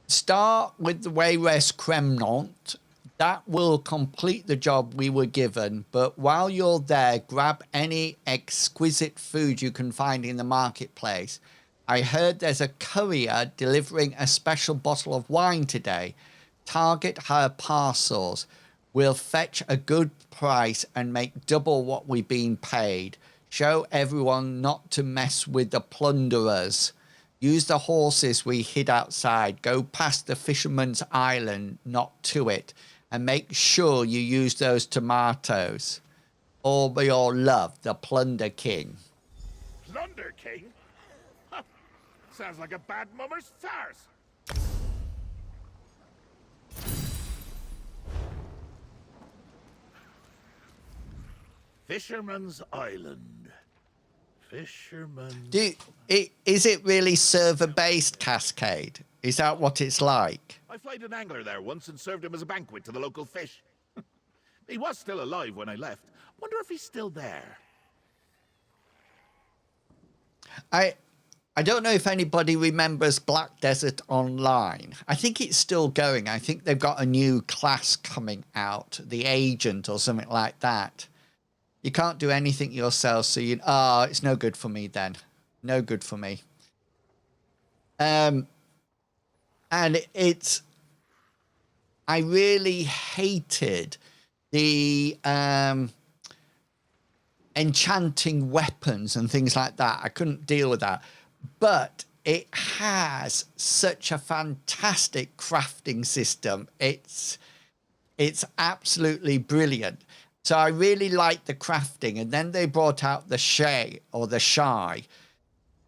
Start with the Wayrest Cremant. That will complete the job we were given. But while you're there, grab any exquisite food you can find in the marketplace. I heard there's a courier delivering a special bottle of wine today. Target her parcels. We'll fetch a good price and make double what we've been paid. Show everyone not to mess with the plunderers. Use the horses we hid outside. Go past the fisherman's island, not to it. And make sure you use those tomatoes. All by your love, the Plunder King. Plunder King? Huh. Sounds like a bad mummer's farce. Fisherman's Island. Fisherman's... Is it really server-based, Cascade? Is that what it's like? I flayed an angler there once and served him as a banquet to the local fish. He was still alive when I left. Wonder if he's still there. I don't know if anybody remembers Black Desert Online. I think it's still going. I think they've got a new class coming out, the Agent or something like that. You can't do anything yourself, so it's no good for me then. No good for me. And I really hated the enchanting weapons and things like that. I couldn't deal with that. But it has such a fantastic crafting system. It's absolutely brilliant. So I really liked the crafting. And then they brought out the Shay,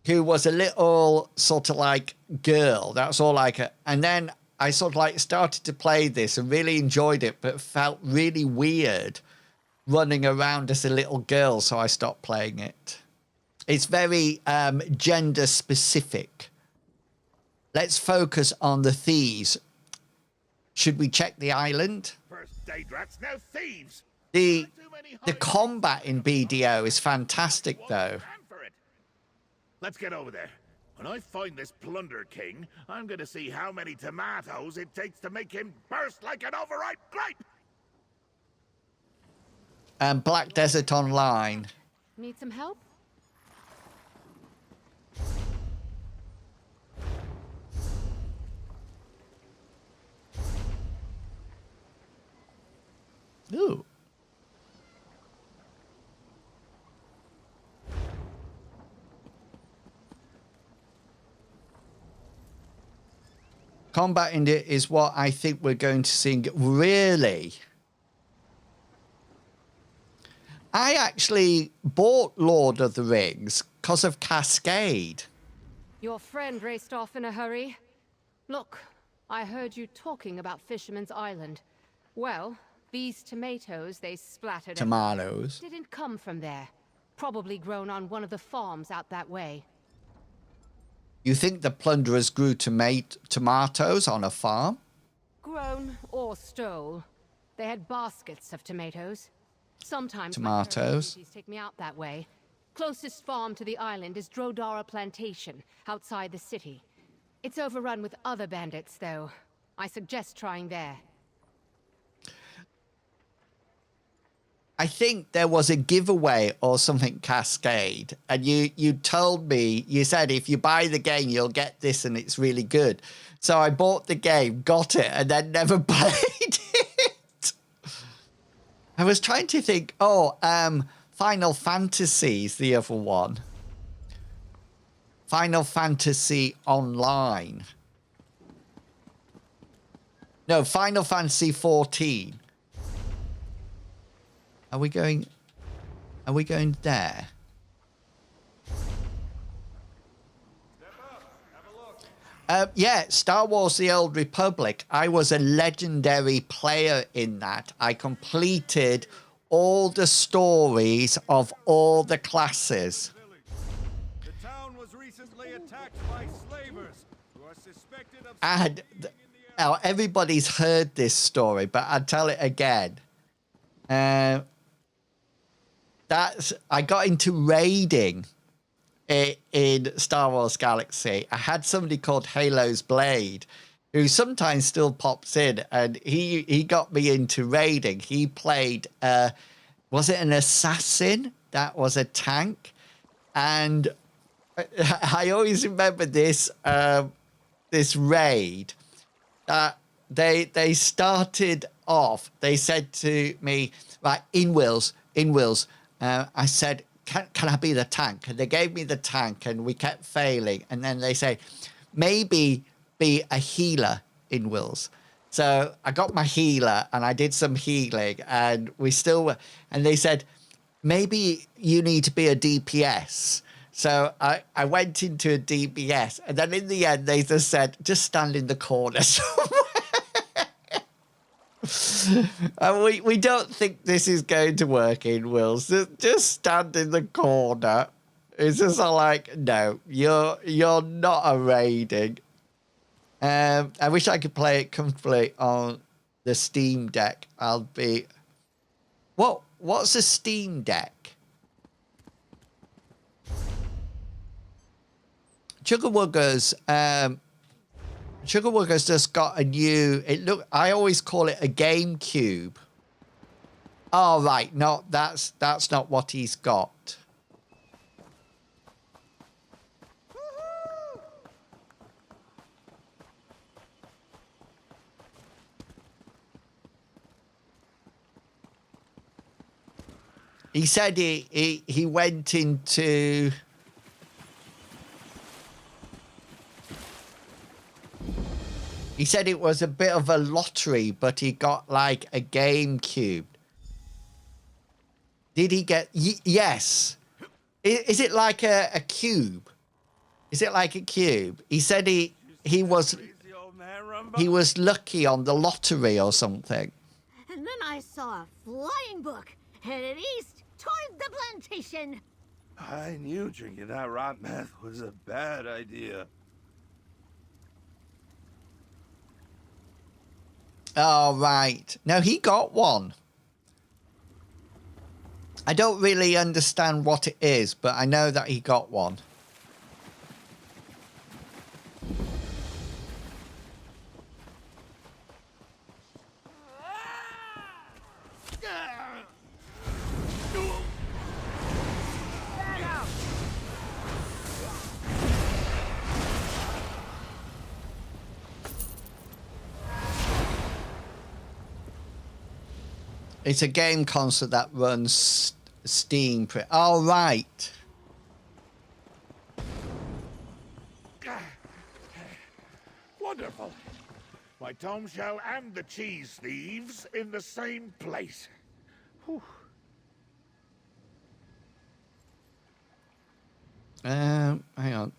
who was a little sort of like girl. That's all like it. And then I sort of like started to play this and really enjoyed it, but felt really weird running around as a little girl. So I stopped playing it. It's very gender specific. Let's focus on the thieves. Should we check the island? First day rats, now thieves. The combat in BDO is fantastic, though. Let's get over there. When I find this Plunder King, I'm going to see how many tomatoes it takes to make him burst like an overripe grape. Black Desert Online. Need some help? Ooh. Combat in it is what I think we're going to see. Really? I actually bought Lord of the Rings because of Cascade. Your friend raced off in a hurry. Look, I heard you talking about Fisherman's Island. Well, these tomatoes they splattered Tomatoes. didn't come from there. Probably grown on one of the farms out that way. You think the plunderers grew tomatoes on a farm? Grown or stole. They had baskets of tomatoes. Sometimes Tomatoes. my take me out that way. Closest farm to the island is Drodara Plantation, outside the city. It's overrun with other bandits, though. I suggest trying there. I think there was a giveaway or something, Cascade, and you told me, you said if you buy the game you'll get this and it's really good. So I bought the game, got it, and then never played it. I was trying to think, Final Fantasy's the other one. Final Fantasy Online. No, Final Fantasy 14. Are we going there? Yeah, Star Wars The Old Republic. I was a legendary player in that. I completed all the stories of all the classes. The town was recently attacked by slavers who are suspected of... And everybody's heard this story, but I'll tell it again. I got into raiding in Star Wars Galaxy. I had somebody called Halo's Blade who sometimes still pops in, and he got me into raiding. He played, was it an assassin? That was a tank. And I always remember this this raid. They started off. They said to me, right, in Wills. I said, can I be the tank? And they gave me the tank, and we kept failing. And then they say, maybe be a healer in Wills. So I got my healer, and I did some healing, and we still were. And they said, maybe you need to be a DPS. So I went into a DPS, and then in the end, they just said, just stand in the corner. We don't think this is going to work in Wills. Just stand in the corner. It's just like, no, you're not a raiding. I wish I could play it comfortably on the Steam Deck. I'll be... What's a Steam Deck? Chugga Wugga's just got a new... I always call it a GameCube. Oh, right. No, that's not what he's got. He said he went into... He said it was a bit of a lottery, but he got like a GameCube. Did he get... yes. Is it like a cube? Is it like a cube? He said he was lucky on the lottery or something. And then I saw a flying book headed east toward the plantation. I knew drinking that rot meth was a bad idea. Oh, right. No, he got one. I don't really understand what it is, but I know that he got one. It's a game console that runs Steam. Oh, right. Wonderful. My Tom Shell and the cheese thieves in the same place. Whew. Hang on.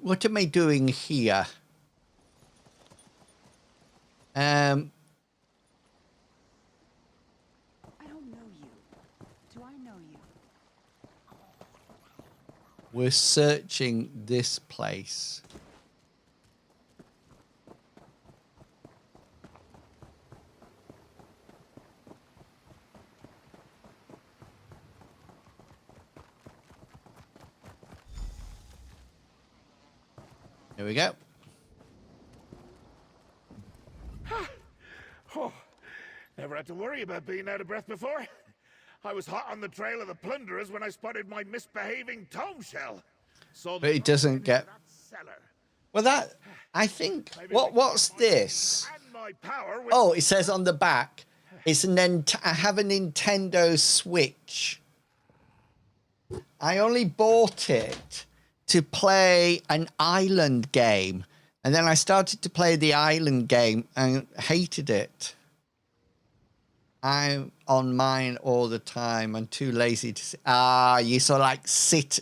What am I doing here? I don't know you. Do I know you? We're searching this place. Here we go. Oh, never had to worry about being out of breath before. I was hot on the trail of the plunderers when I spotted my misbehaving Tom Shell. But it doesn't get... Well, that... I think... What's this? Oh, it says on the back, it's I have a Nintendo Switch. I only bought it to play an island game. And then I started to play the island game and hated it. I'm on mine all the time. I'm too lazy to sit. You sort of like sit.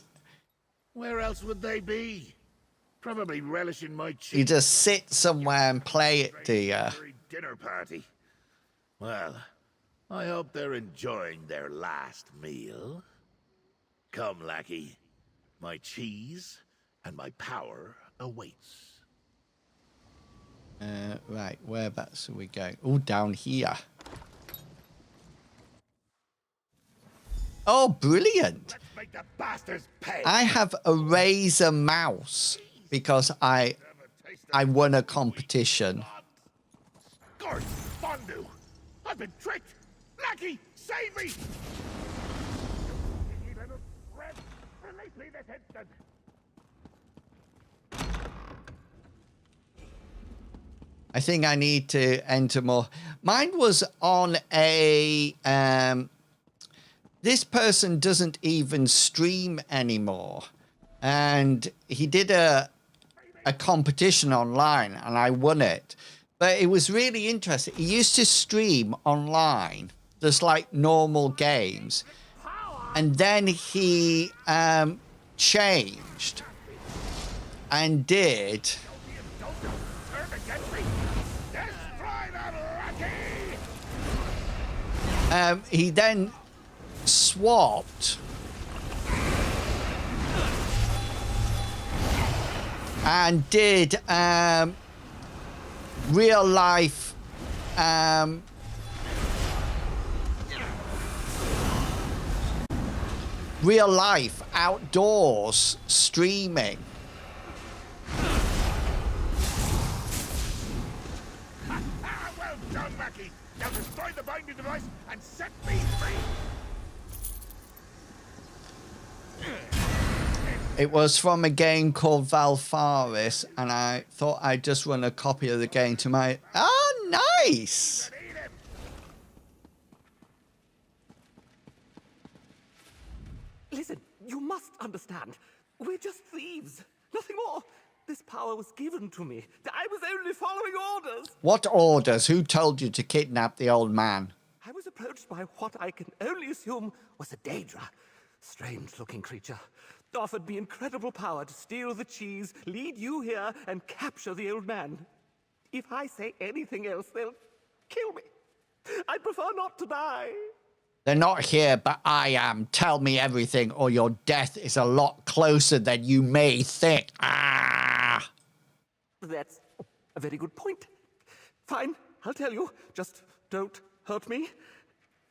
Where else would they be? Probably relishing my cheese. You just sit somewhere and play it, do you? Dinner party. Well, I hope they're enjoying their last meal. Come, lackey. My cheese and my power awaits. Right, whereabouts are we going? Oh, down here. Oh, brilliant. Let's make the bastards pay. I have a Razer mouse because I won a competition. Scorched fondue. I've been tricked. Blackie, save me! You little red, release me this instant! I think I need to enter more. Mine was on a... this person doesn't even stream anymore. And he did a competition online and I won it. But it was really interesting. He used to stream online, just like normal games. And then he changed and did... he then swapped and did real life outdoors streaming. Well done, Mackie! Now destroy the binding device and set me free! It was from a game called Valfaris, and I thought I'd just run a copy of the game to my... Oh, nice! Listen, you must understand. We're just thieves. Nothing more. This power was given to me. I was only following orders. What orders? Who told you to kidnap the old man? I was approached by what I can only assume was a Daedra. Strange-looking creature. Offered me incredible power to steal the cheese, lead you here, and capture the old man. If I say anything else, they'll kill me. I prefer not to die. They're not here, but I am. Tell me everything, or your death is a lot closer than you may think. Ah! That's a very good point. Fine, I'll tell you. Just don't hurt me.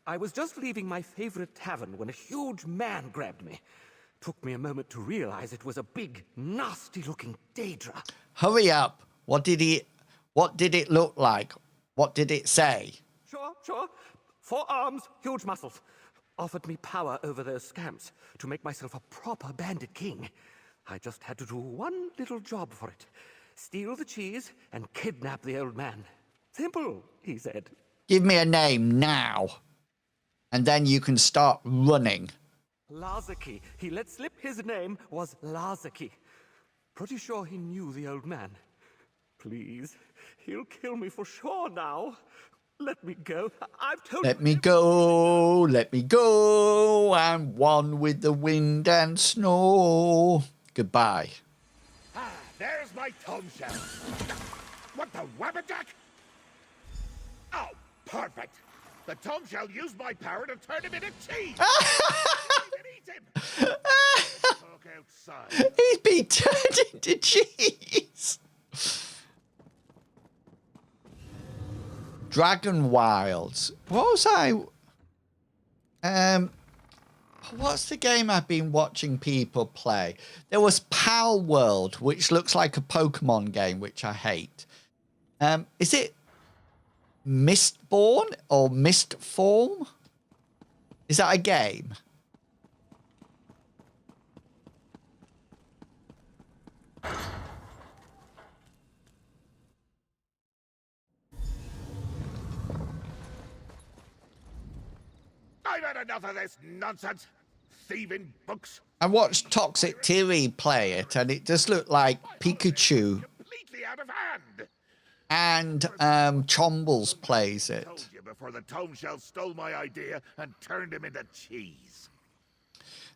I was just leaving my favorite tavern when a huge man grabbed me. Took me a moment to realize it was a big, nasty-looking Daedra. Hurry up. What did it look like? What did it say? Sure. 4 arms, huge muscles. Offered me power over those scamps to make myself a proper bandit king. I just had to do one little job for it. Steal the cheese and kidnap the old man. Simple, he said. Give me a name now. And then you can start running. Lazaki. He let slip his name was Lazaki. Pretty sure he knew the old man. Please, he'll kill me for sure now. Let me go. I've told Let me go. I'm one with the wind and snow. Goodbye. Ah, there's my tomb shell. What the wabadack? Oh, perfect. The tomb shell used my power to turn him into cheese. Eat him. Look outside. He's been turned into cheese. Dragon Wilds. What was what's the game I've been watching people play? There was Pal World, which looks like a Pokemon game, which I hate. Is it Mistborn or Mistform? Is that a game? I've had enough of this nonsense. Thieving books. I watched Toxic Theory play it, and it just looked like Pikachu. Completely out of hand. And Chombles plays I it. told you before the tomb shell stole my idea and turned him into cheese.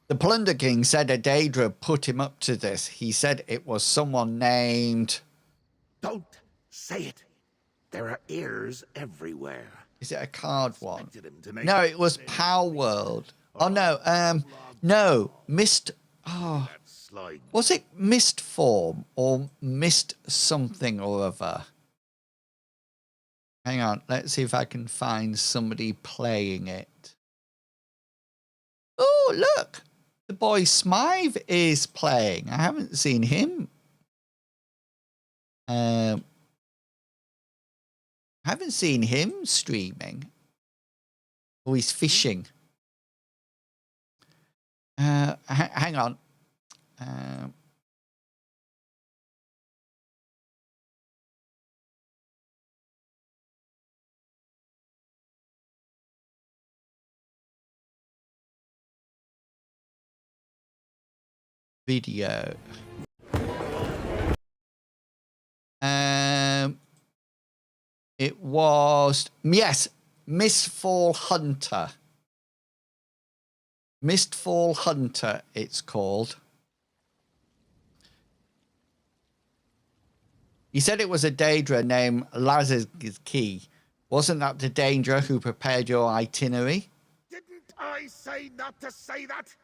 The Plunder King said a Daedra put him up to this. He said it was someone named... Don't say it. There are ears everywhere. Is it a card one? Expected him to make No, it was Power World. Oh, no. No. Mist... Oh. that slide. Was it Mist Form or Mist something or other? Hang on. Let's see if I can find somebody playing it. Oh, look. The boy Smythe is playing. I haven't seen him. I haven't seen him streaming. Oh, he's fishing. Hang on. Video. It was, yes, Mistfall Hunter. Mistfall Hunter, it's called. He said it was a Daedra named Lazarus. Wasn't that the Daedra who prepared your itinerary? Didn't I say not to say that?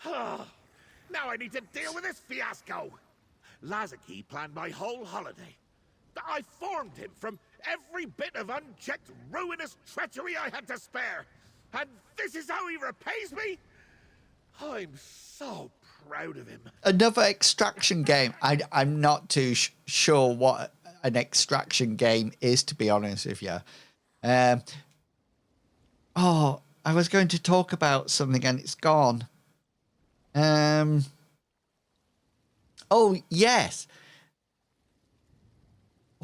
Now I need to deal with this fiasco. Lazarus planned my whole holiday. I formed him from every bit of unchecked, ruinous treachery I had to spare. And this is how he repays me? I'm so proud of him. Another extraction game. I'm not too sure what an extraction game is, to be honest with you. Oh, I was going to talk about something and it's gone. Oh, yes.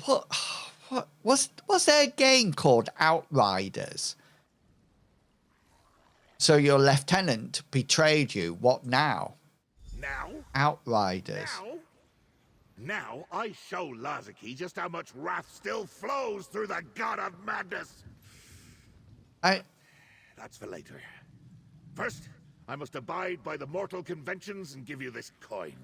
What was there a game called Outriders? So your lieutenant betrayed you. What now? Now? Outriders. Now I show Lazarus just how much wrath still flows through the god of madness. That's for later. First, I must abide by the mortal conventions and give you this coin.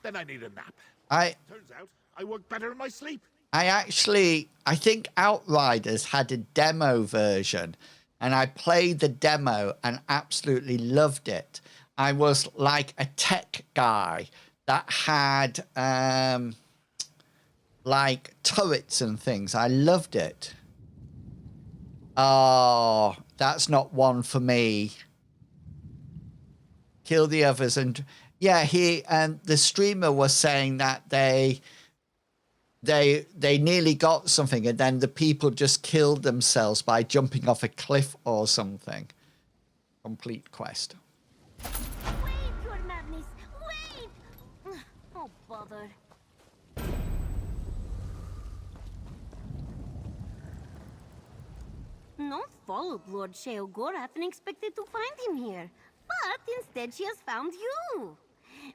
Then I need a nap. Turns out I work better in my sleep. I think Outriders had a demo version, and I played the demo and absolutely loved it. I was like a tech guy that had like turrets and things. I loved it. Oh, that's not one for me. Kill the others. And yeah, the streamer was saying that they nearly got something and then the people just killed themselves by jumping off a cliff or something. Complete quest. Wait, your madness! Wait! Oh, bother. Not followed Lord Sheogorath and expected to find him here. But instead she has found you.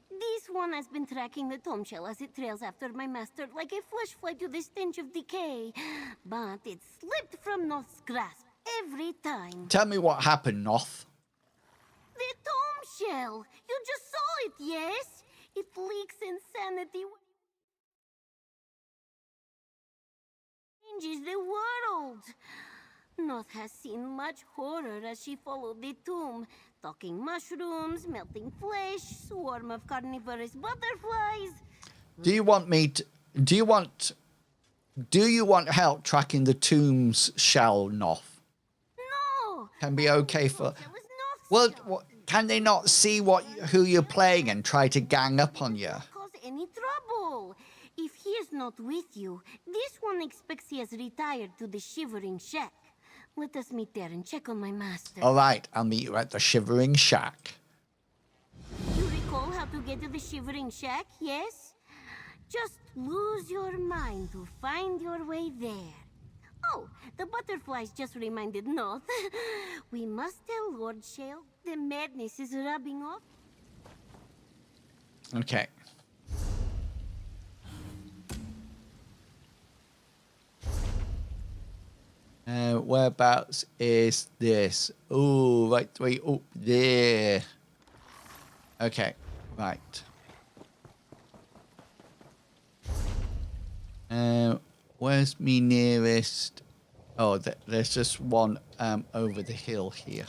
This one has been tracking the tomb shell as it trails after my master like a flesh fly to the stench of decay. But it slipped from Noth's grasp every time. Tell me what happened, Noth. The tomb shell! You just saw it, yes? It leaks insanity. Changes the world. Noth has seen much horror as she followed the tomb. Talking mushrooms, melting flesh, swarm of carnivorous butterflies. Do you want help tracking the tomb's shell, Noth? No! Can be okay for... Well, can they not see who you're playing and try to gang up on you? Cause any trouble. If he is not with you, this one expects he has retired to the Shivering Shack. Let us meet there and check on my master. All right, I'll meet you at the Shivering Shack. You recall how to get to the Shivering Shack, yes? Just lose your mind to find your way there. Oh, the butterflies just reminded Noth. We must tell Lord Shale the madness is rubbing off. Okay. Whereabouts is this? Oh, right, wait, oh, there. Okay, right. Where's me nearest? Oh, there's just one over the hill here.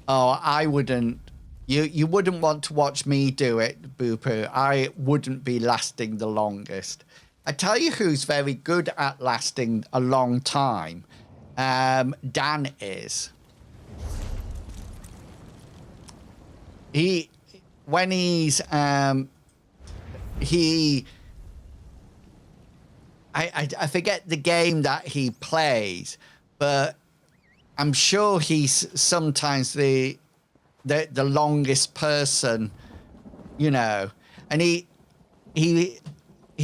Oh, I wouldn't. You wouldn't want to watch me do it, Boo Poo. I wouldn't be lasting the longest. I tell you who's very good at lasting a long time. Dan is. When he's I forget the game that he plays, but I'm sure he's sometimes the longest person, you know, and you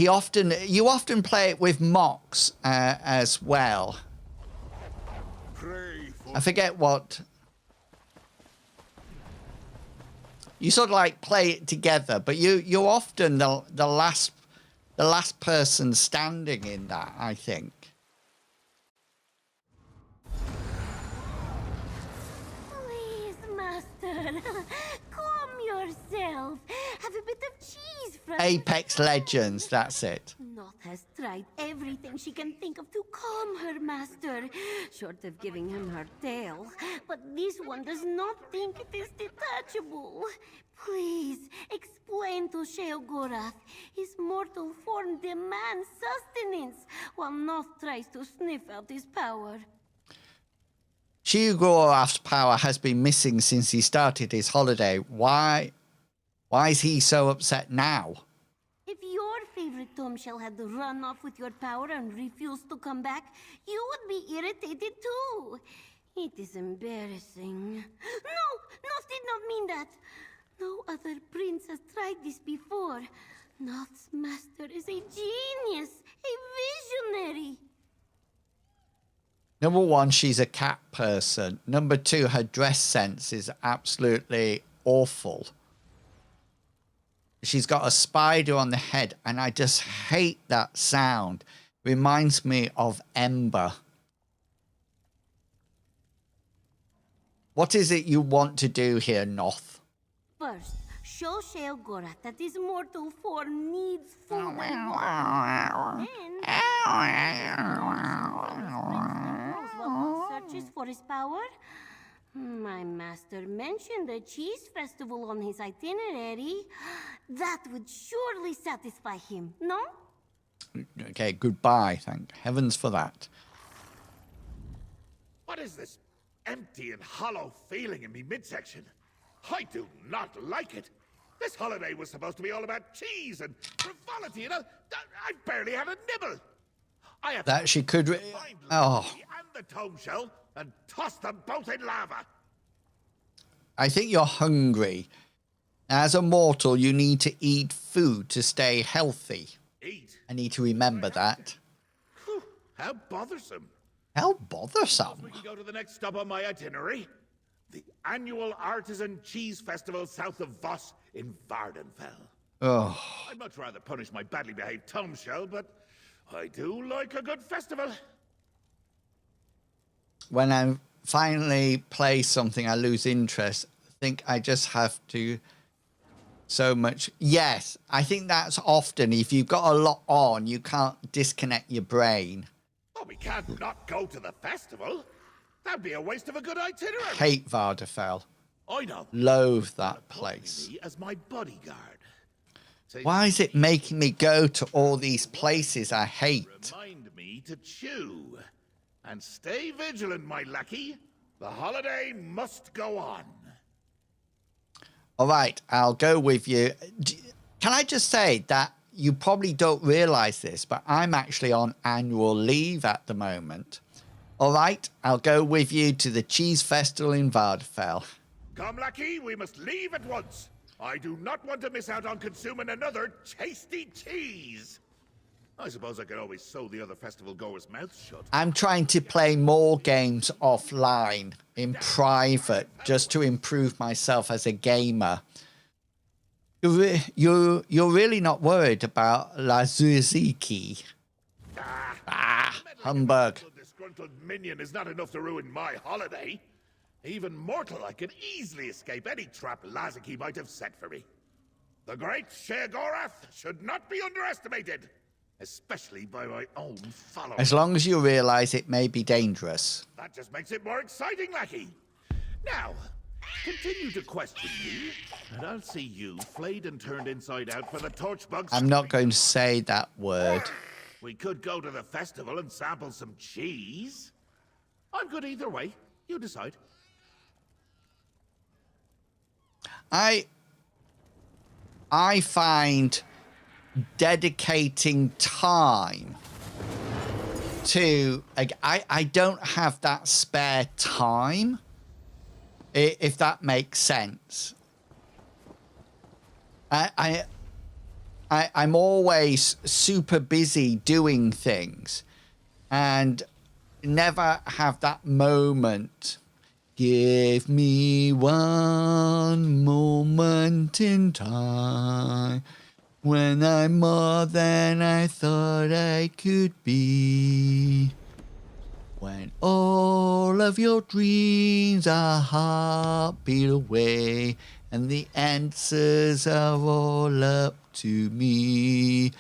often play it with mocks as well. I forget what. You sort of like play it together, but you're often the last person standing in that, I think. Please, Master, calm yourself. Have a bit of cheese from Apex Legends, that's it. Noth has tried everything she can think of to calm her master, short of giving him her tail. But this one does not think it is detachable. Please, explain to Sheogorath. His mortal form demands sustenance, while Noth tries to sniff out his power. Sheogorath's power has been missing since he started his holiday. Why is he so upset now? If your favorite Tomshell had run off with your power and refused to come back, you would be irritated too. It is embarrassing. No, Noth did not mean that. No other prince has tried this before. Noth's master is a genius, a visionary. Number one, she's a cat person. Number two, her dress sense is absolutely awful. She's got a spider on the head, and I just hate that sound. Reminds me of Ember. What is it you want to do here, Noth? First, show Sheogorath that his mortal form needs food and water. Then, searches for his power. My master mentioned a cheese festival on his itinerary. That would surely satisfy him, no? Okay, goodbye. Thank heavens for that. What is this empty and hollow feeling in me midsection? I do not like it. This holiday was supposed to be all about cheese and frivolity, and I barely had a nibble. I have That she could... find Oh, and the tome shell and toss them both in lava. I think you're hungry. As a mortal, you need to eat food to stay healthy. Eat? I need to remember that. Whew, how bothersome. How bothersome. We can go to the next stop on my itinerary. The annual Artisan Cheese Festival south of Voss in Vardenfell. Oh. I'd much rather punish my badly behaved tome shell, but I do like a good festival. When I finally play something, I lose interest. I think I just have to so much. Yes, I think that's often. If you've got a lot on, you can't disconnect your brain. Oh, we can't not go to the festival. That'd be a waste of a good itinerary. Hate Vardafell. I know. Loathe that place. Me as my bodyguard. Why is it making me go to all these places I hate? Remind me to chew. And stay vigilant, my lackey. The holiday must go on. All right, I'll go with you. Can I just say that you probably don't realize this, but I'm actually on annual leave at the moment. All right, I'll go with you to the cheese festival in Vardafell. Come, lackey, we must leave at once. I do not want to miss out on consuming another tasty cheese. I suppose I could always sew the other festival goers' mouths shut. I'm trying to play more games offline, in private, just to improve myself as a gamer. You're really not worried about La Zuzuki? Humbug. A disgruntled minion is not enough to ruin my holiday. Even mortal, I could easily escape any trap Laziki might have set for me. The great Sheogorath should not be underestimated, especially by my own followers. As long as you realize it may be dangerous. That just makes it more exciting, lackey. Now, continue to question me, and I'll see you flayed and turned inside out for the torchbugs. I'm not going to say that word. We could go to the festival and sample some cheese. I'm good either way. You decide. I find dedicating time to. I don't have that spare time. If that makes sense. I'm always super busy doing things, and never have that moment. Give me one moment in time when I'm more than I thought I could be. When all of your dreams are heartbeat away and the answers are all up to me.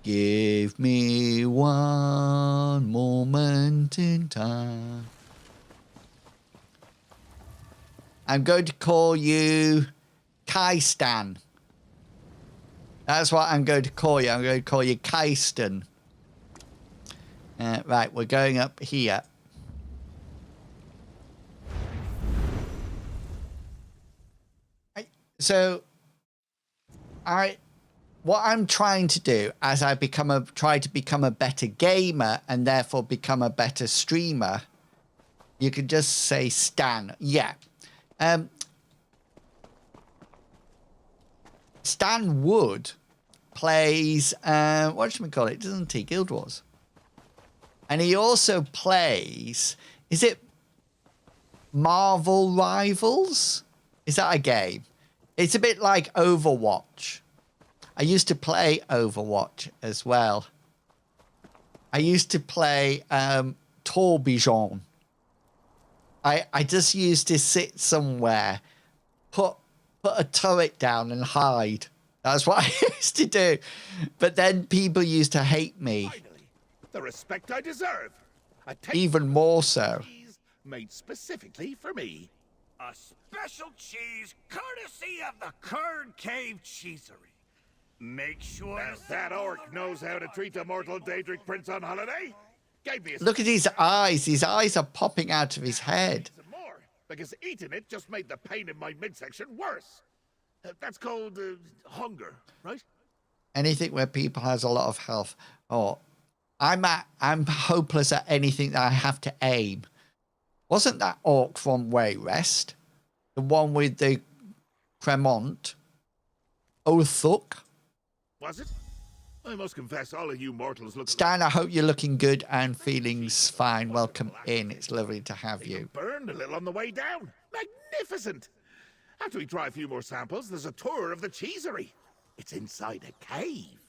Give me one moment in time. I'm going to call you Kai-stan. That's what I'm going to call you. I'm going to call you Kai-stan. Right, we're going up here. What I'm trying to do as I try to become a better gamer and therefore become a better streamer, you could just say Stan. Yeah. Stan Wood plays, whatchamacallit, doesn't he? Guild Wars. And he also plays, is it Marvel Rivals? Is that a game? It's a bit like Overwatch. I used to play Overwatch as well. I used to play Tourbillon. I just used to sit somewhere, put a turret down and hide. That's what I used to do. But then people used to hate me. Finally, the respect I deserve. A Even more so. cheese made specifically for me. A special cheese courtesy of the Kern Cave Cheesery. Make sure Now that orc knows how to treat a mortal Daedric prince on holiday. Gave me a Look at his eyes. His eyes are popping out of his head. some more, because eating it just made the pain in my midsection worse. That's called hunger, right? Anything where people has a lot of health. Oh, I'm hopeless at anything that I have to aim. Wasn't that orc from Wayrest? The one with the Cremont? Othuk? Was it? I must confess, all of you mortals look... Stan, I hope you're looking good and feeling fine. Welcome in. It's lovely to have you. Burned a little on the way down. Magnificent! After we try a few more samples, there's a tour of the cheesery. It's inside a cave.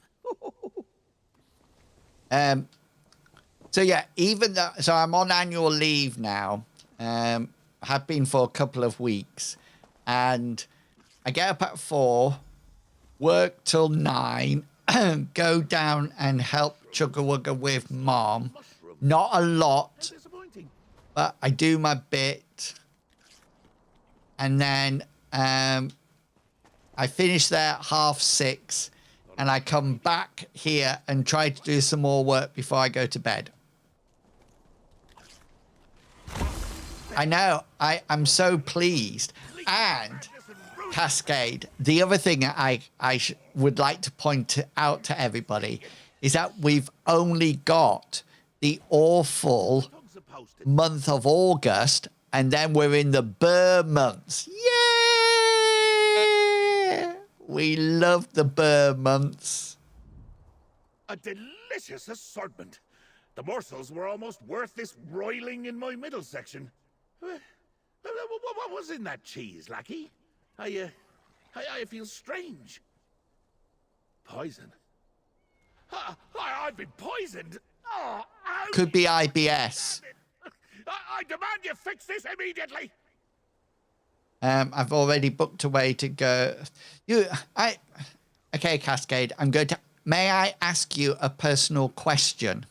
So yeah, so I'm on annual leave now. Have been for a couple of weeks, and I get up at 4, work till 9, go down and help Chugga with Mom. Not a lot, but I do my bit, and then I finish there at 6:30, and I come back here and try to do some more work before I go to bed. I know, I'm so pleased. And Cascade, the other thing I would like to point out to everybody is that we've only got the awful month of August, and then we're in the Burr months. Yeah! We love the Burr months. A delicious assortment. The morsels were almost worth this roiling in my middle section. What was in that cheese, lackey? I feel strange. Poison? I've been poisoned. Oh, Could be IBS. I demand you fix this immediately. I've already booked a way to go. Okay, Cascade. May I ask you a personal question?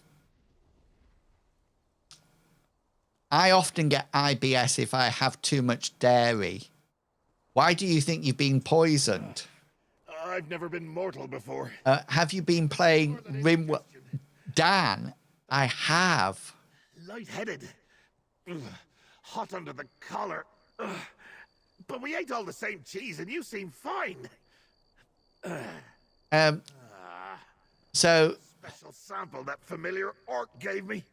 I often get IBS if I have too much dairy. Why do you think you've been poisoned? I've never been mortal before. Have you been playing Rimworld? Dan, I have. Lightheaded. Hot under the collar. But we ate all the same cheese and you seem fine. So... Special sample that familiar orc gave me.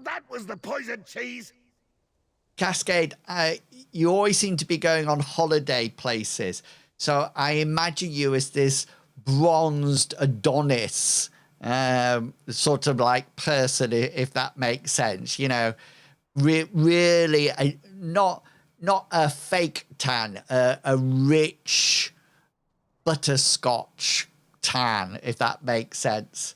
That was the poisoned cheese. Cascade, you always seem to be going on holiday places. So I imagine you as this bronzed Adonis sort of like person, if that makes sense. You know, really not a fake tan, a rich butterscotch tan, if that makes sense.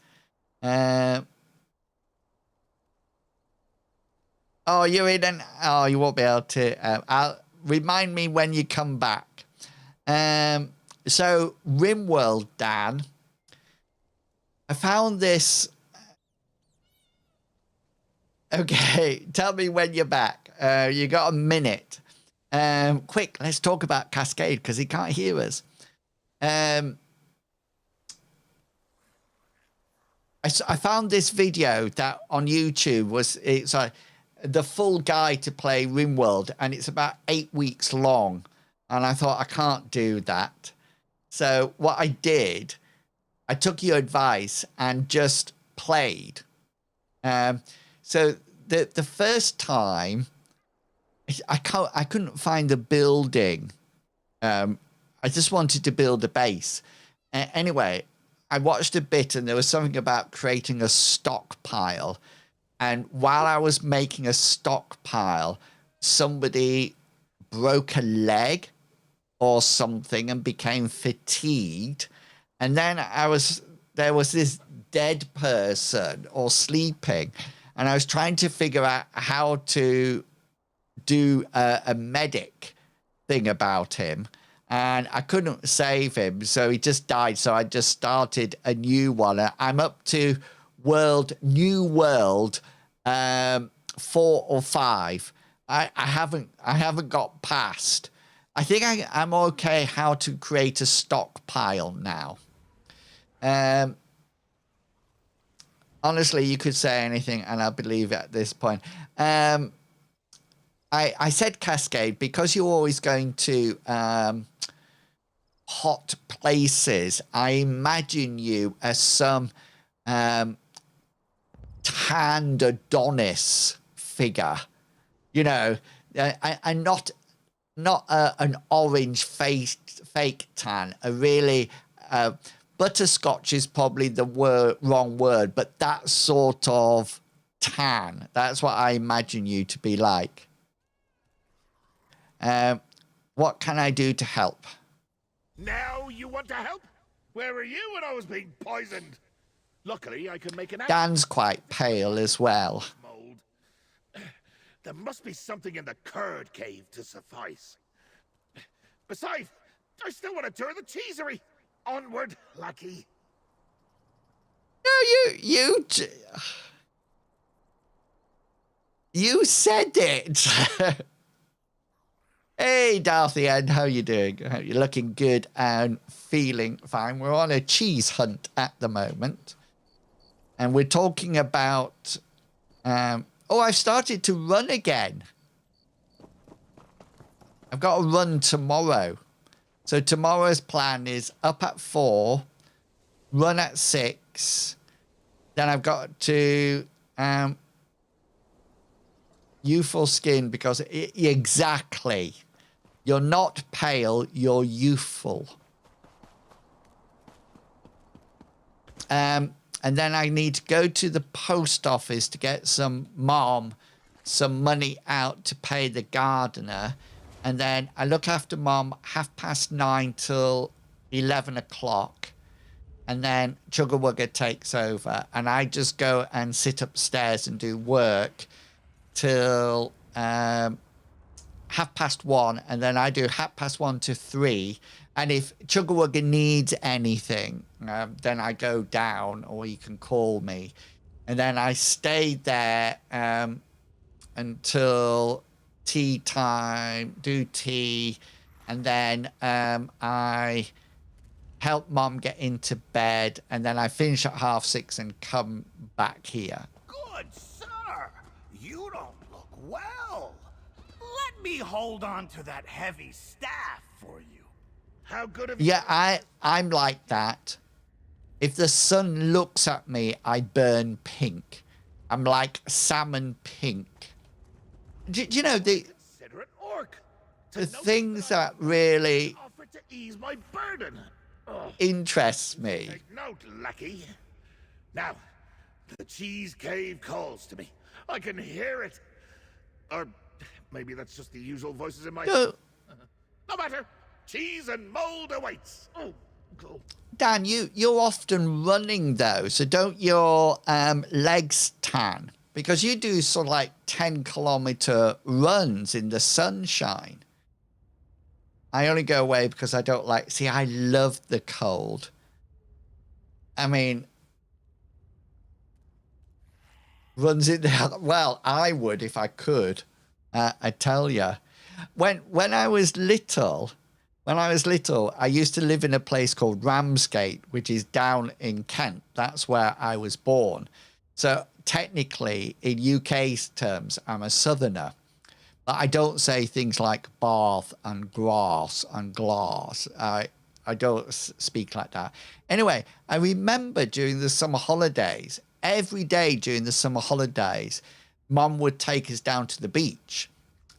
Oh, you're in an... Oh, you won't be able to... I'll remind me when you come back. So, RimWorld, Dan. I found this... Okay, tell me when you're back. You got a minute. Quick, let's talk about Cascade, because he can't hear us. I found this video that on YouTube it's like the full guide to play RimWorld, and it's about 8 weeks long. And I thought, I can't do that. So what I did, I took your advice and just played. So the first time, I couldn't find the building. I just wanted to build a base. Anyway, I watched a bit, and there was something about creating a stockpile. And while I was making a stockpile, somebody broke a leg or something and became fatigued. And then there was this dead person or sleeping. And I was trying to figure out how to do a medic thing about him. And I couldn't save him, so he just died. So I just started a new one. I'm up to new world 4 or 5. I haven't got past. I think I'm okay how to create a stockpile now. Honestly, you could say anything and I believe it at this point. I said Cascade because you're always going to hot places. I imagine you as some tanned Adonis figure, you know, and not an orange fake tan, a really butterscotch is probably the wrong word, but that sort of tan. That's what I imagine you to be like. What can I do to help? Now you want to help? Where were you when I was being poisoned? Luckily, I can make an... Dan's quite pale as well. Mold. There must be something in the curd cave to suffice. Besides, I still want to tour the cheesery. Onward, lackey. No, you said it. Hey, Darthian, how you doing? You're looking good and feeling fine. We're on a cheese hunt at the moment. And we're talking about... I've started to run again. I've got to run tomorrow. So tomorrow's plan is up at 4, run at 6. Then I've got to... youthful skin because... exactly. You're not pale, you're youthful. And then I need to go to the post office to get some money out to pay the gardener. And then I look after Mom 9:30 till 11 o'clock. And then Chugga takes over. And I just go and sit upstairs and do work till 1:30. And then I do 1:30 to 3. And if Chugga needs anything, then I go down or you can call me. And then I stay there until tea time, do tea. And then I help Mom get into bed. And then I finish at 6:30 and come back here. Good sir, you don't look well. Let me hold on to that heavy staff for you. How good of you? Yeah, I'm like that. If the sun looks at me, I burn pink. I'm like salmon pink. Do you know the Considerate orc. things that really Offer to ease my burden. interests me? Take note, lackey. Now, the cheese cave calls to me. I can hear it. Or maybe that's just the usual voices in my head. No matter. Cheese and mold awaits. Oh, cool. Dan, you're often running though, so don't your legs tan? Because you do sort of like 10-kilometer runs in the sunshine. I only go away because I don't like... See, I love the cold. I mean... Runs in there... Well, I would if I could. I tell you. When I was little... I used to live in a place called Ramsgate, which is down in Kent. That's where I was born. So technically, in UK terms, I'm a southerner. But I don't say things like bath and grass and glass. I don't speak like that. Anyway, I remember during the summer holidays, every day during the summer holidays, Mum would take us down to the beach.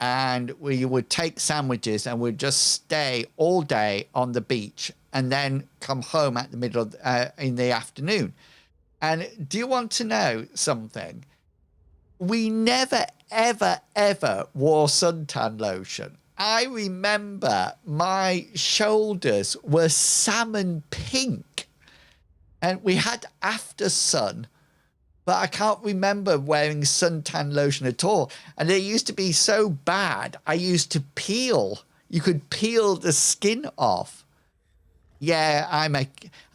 And we would take sandwiches and we'd just stay all day on the beach and then come home at the middle of in the afternoon. And do you want to know something? We never, ever, ever wore suntan lotion. I remember my shoulders were salmon pink and we had after sun. But I can't remember wearing suntan lotion at all. And it used to be so bad, I used to peel. You could peel the skin off. Yeah, I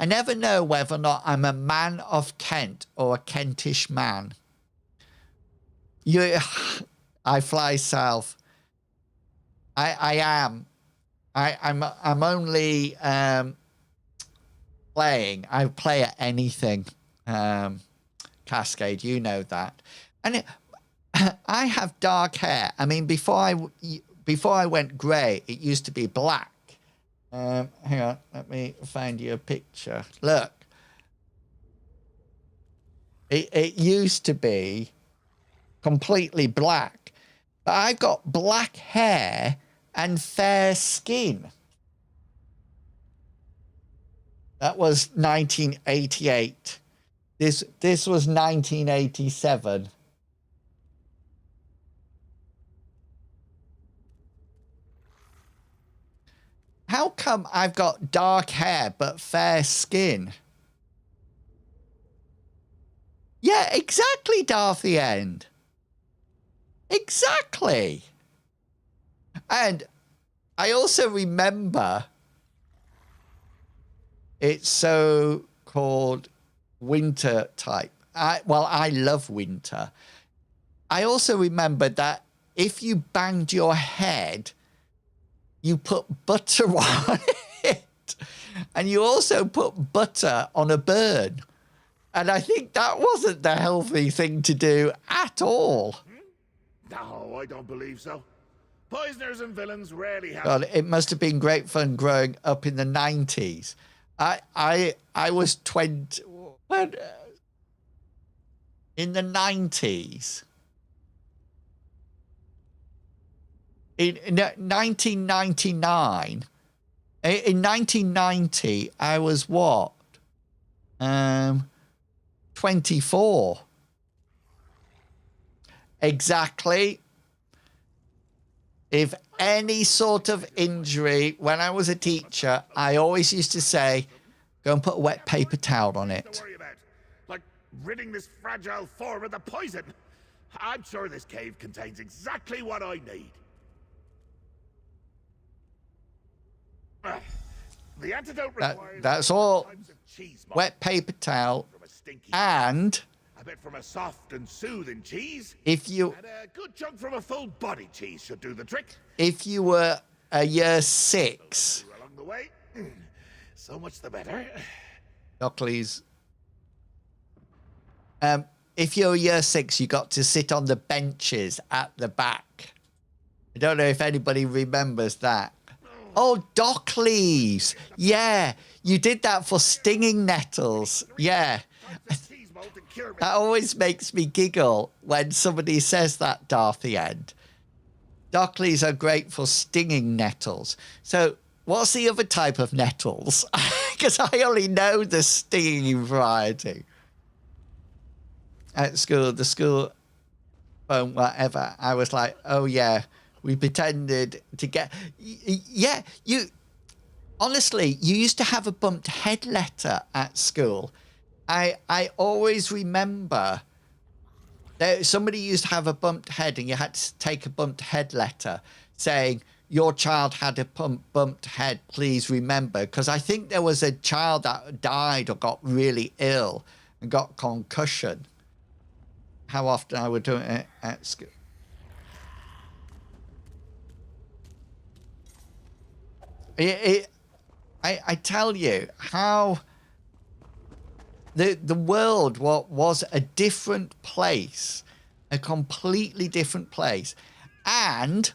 never know whether or not I'm a man of Kent or a Kentish man. I fly south. I am. I'm only playing. I play at anything. Cascade, you know that. And I have dark hair. I mean, before I went grey, it used to be black. Hang on, let me find you a picture. Look. It used to be completely black. But I've got black hair and fair skin. That was 1988. This was 1987. How come I've got dark hair but fair skin? Yeah, exactly, Darthy End. Exactly. And I also remember it's so called winter type. I love winter. I also remember that if you banged your head, you put butter on it. And you also put butter on a burn. And I think that wasn't the healthy thing to do at all. No, I don't believe so. Poisoners and villains rarely have... God, it must have been great fun growing up in the 90s. I was 20... When, in the 90s, in 1999, in 1990, I was what? 24. Exactly. If any sort of injury, when I was a teacher, I always used to say, go and put a wet paper towel on it. Like ridding this fragile form of the poison. I'm sure this cave contains exactly what I need. The antidote requires... That's all. Wet paper towel and... a bit from a soft and soothing cheese. If you... And a good chunk from a full body cheese should do the trick. If you were a year 6... Along the way, so much the better. Dockley's... if you're year 6, you got to sit on the benches at the back. I don't know if anybody remembers that. Oh, dock leaves. Yeah, you did that for stinging nettles. Yeah. to cure me. That always makes me giggle when somebody says that, Darthy End. Dockleys are great for stinging nettles. So what's the other type of nettles? Because I only know the stinging variety. At school, the school phone, whatever, I was like, oh yeah, we pretended to get... Yeah, you... Honestly, you used to have a bumped head letter at school. I always remember that somebody used to have a bumped head and you had to take a bumped head letter saying, your child had a bumped head, please remember. Because I think there was a child that died or got really ill and got concussion. How often I would do it at school. I tell you how the world was a different place, a completely different place. And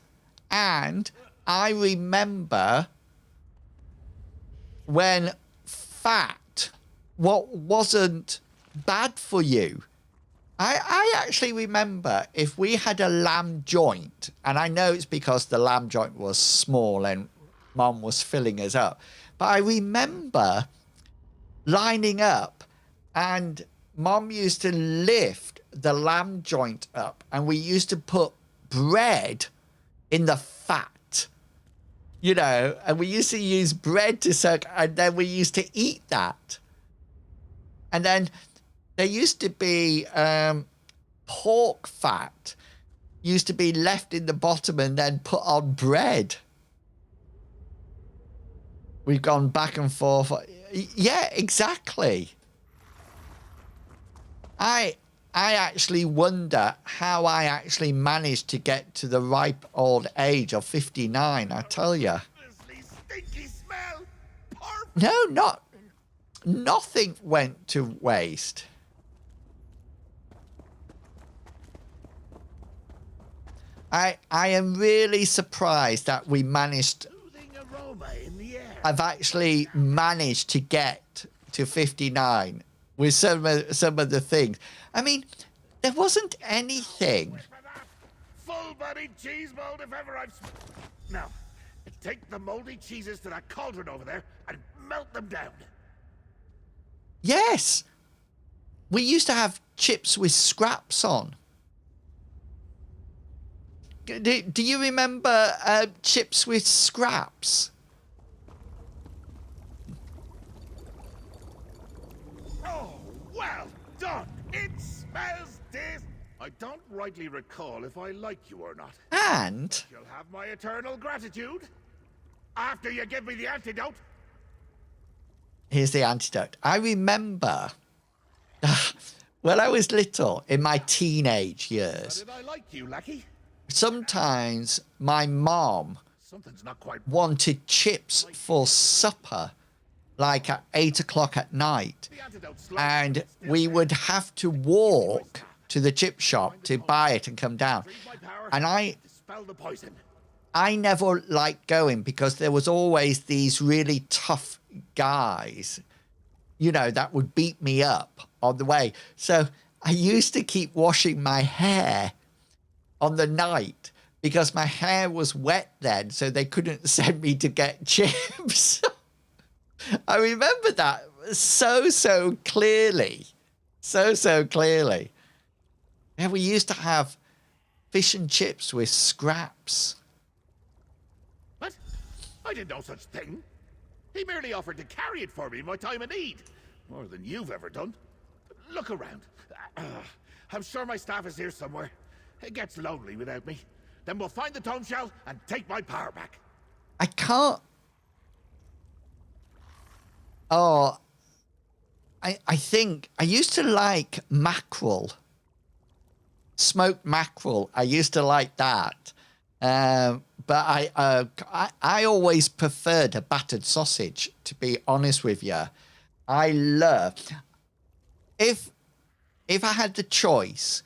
I remember when fat, what wasn't bad for you. I actually remember if we had a lamb joint, and I know it's because the lamb joint was small and Mom was filling us up, but I remember lining up and Mom used to lift the lamb joint up and we used to put bread in the fat, you know, and we used to use bread to suck, and then we used to eat that. And then there used to be pork fat used to be left in the bottom and then put on bread. We've gone back and forth. Yeah, exactly. I actually wonder how I actually managed to get to the ripe old age of 59, I tell you. Stinky smell. No, nothing went to waste. I am really surprised that we managed... I've actually managed to get to 59 with some of the things. I mean, there wasn't anything. Full-bodied cheese mold if ever I've... Now, take the moldy cheeses to that cauldron over there and melt them down. Yes. We used to have chips with scraps on. Do you remember chips with scraps? Oh, well done. It smells this. I don't rightly recall if I like you or not. And You'll have my eternal gratitude after you give me the antidote. Here's the antidote. I remember when I was little, in my teenage years, Did I like you, lackey? sometimes my mom Something's not quite... wanted chips for supper, like at 8 o'clock at night. And we would have to walk to the chip shop to buy it and come down. And I never liked going because there was always these really tough guys, you know, that would beat me up on the way. So I used to keep washing my hair on the night because my hair was wet then, so they couldn't send me to get chips. I remember that so clearly. So clearly. Yeah, we used to have fish and chips with scraps. What? I did no such thing. He merely offered to carry it for me in my time of need. More than you've ever done. Look around. I'm sure my staff is here somewhere. It gets lonely without me. Then we'll find the tome shell and take my power back. I can't... Oh, I think I used to like mackerel. Smoked mackerel. I used to like that. But I always preferred a battered sausage, to be honest with you. I love... If I had the choice,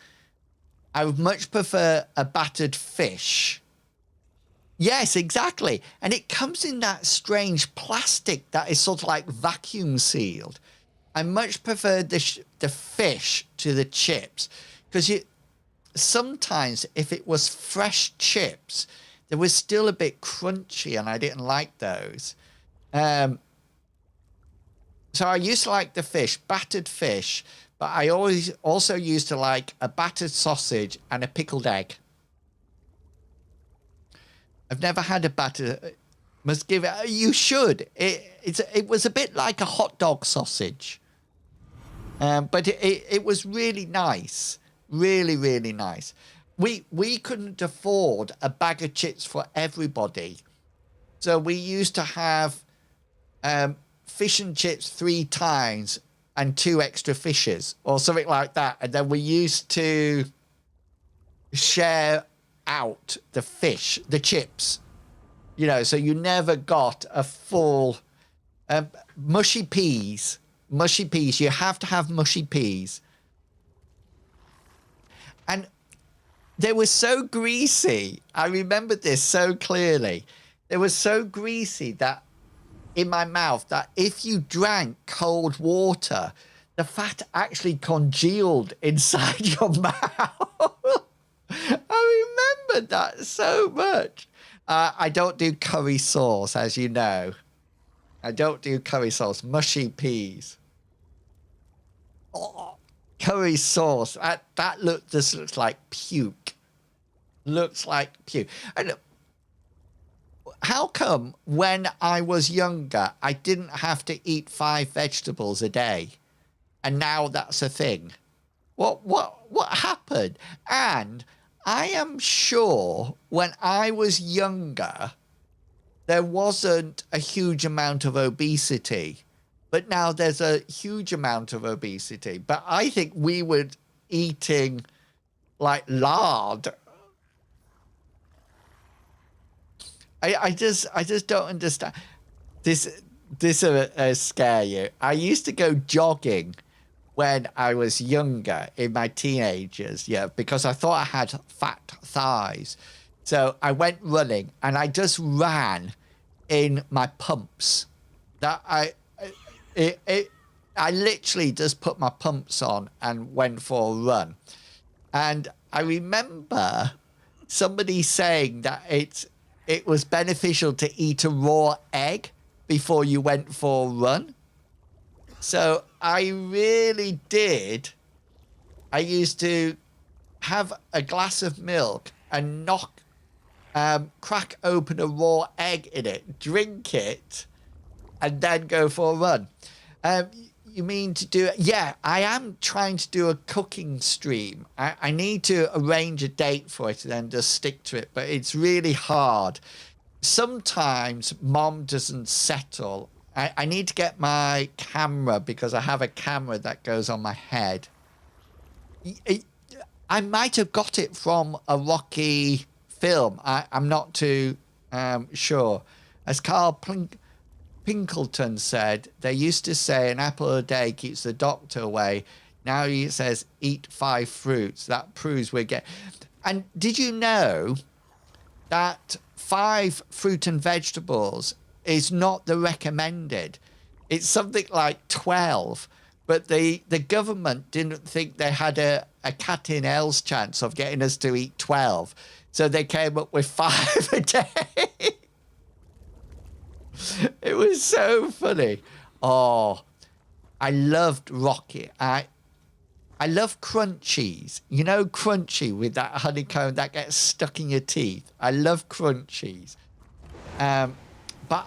I would much prefer a battered fish. Yes, exactly. And it comes in that strange plastic that is sort of like vacuum sealed. I much preferred the fish to the chips, because sometimes if it was fresh chips, they were still a bit crunchy, and I didn't like those. So I used to like the fish, battered fish, but I always also used to like a battered sausage and a pickled egg. I've never had a battered. Must give it. You should. It was a bit like a hot dog sausage, but it was really nice, really really nice. We couldn't afford a bag of chips for everybody, so we used to have fish and chips 3 times and 2 extra fishes or something like that, and then we used to share out the fish, the chips. You know, so you never got a full mushy peas. Mushy peas. You have to have mushy peas. And they were so greasy. I remember this so clearly. They were so greasy that in my mouth that if you drank cold water, the fat actually congealed inside your mouth. I remember that so much. I don't do curry sauce, as you know. I don't do curry sauce. Mushy peas. Oh, curry sauce. That just looks like puke. Looks like puke. And how come when I was younger, I didn't have to eat 5 vegetables a day, and now that's a thing? What happened? And I am sure when I was younger, there wasn't a huge amount of obesity, but now there's a huge amount of obesity. But I think we were eating like lard. I just don't understand. This will scare you. I used to go jogging when I was younger, in my teenagers, because I thought I had fat thighs. So I went running, and I just ran in my pumps. I literally just put my pumps on and went for a run. And I remember somebody saying that it was beneficial to eat a raw egg before you went for a run. So I really did. I used to have a glass of milk and crack open a raw egg in it, drink it, and then go for a run. You mean to do it? Yeah, I am trying to do a cooking stream. I need to arrange a date for it and then just stick to it, but it's really hard. Sometimes Mom doesn't settle. I need to get my camera, because I have a camera that goes on my head. I might have got it from a Rocky film. I'm not too sure. As Carl Pinkleton said, they used to say an apple a day keeps the doctor away. Now he says eat 5 fruits. That proves we're getting... And did you know that 5 fruit and vegetables is not the recommended? It's something like 12, but the government didn't think they had a cat in hell's chance of getting us to eat 12, so they came up with 5 a day. It was so funny. Oh, I loved Rocky. I love crunchies. You know, crunchy with that honeycomb that gets stuck in your teeth. I love crunchies. But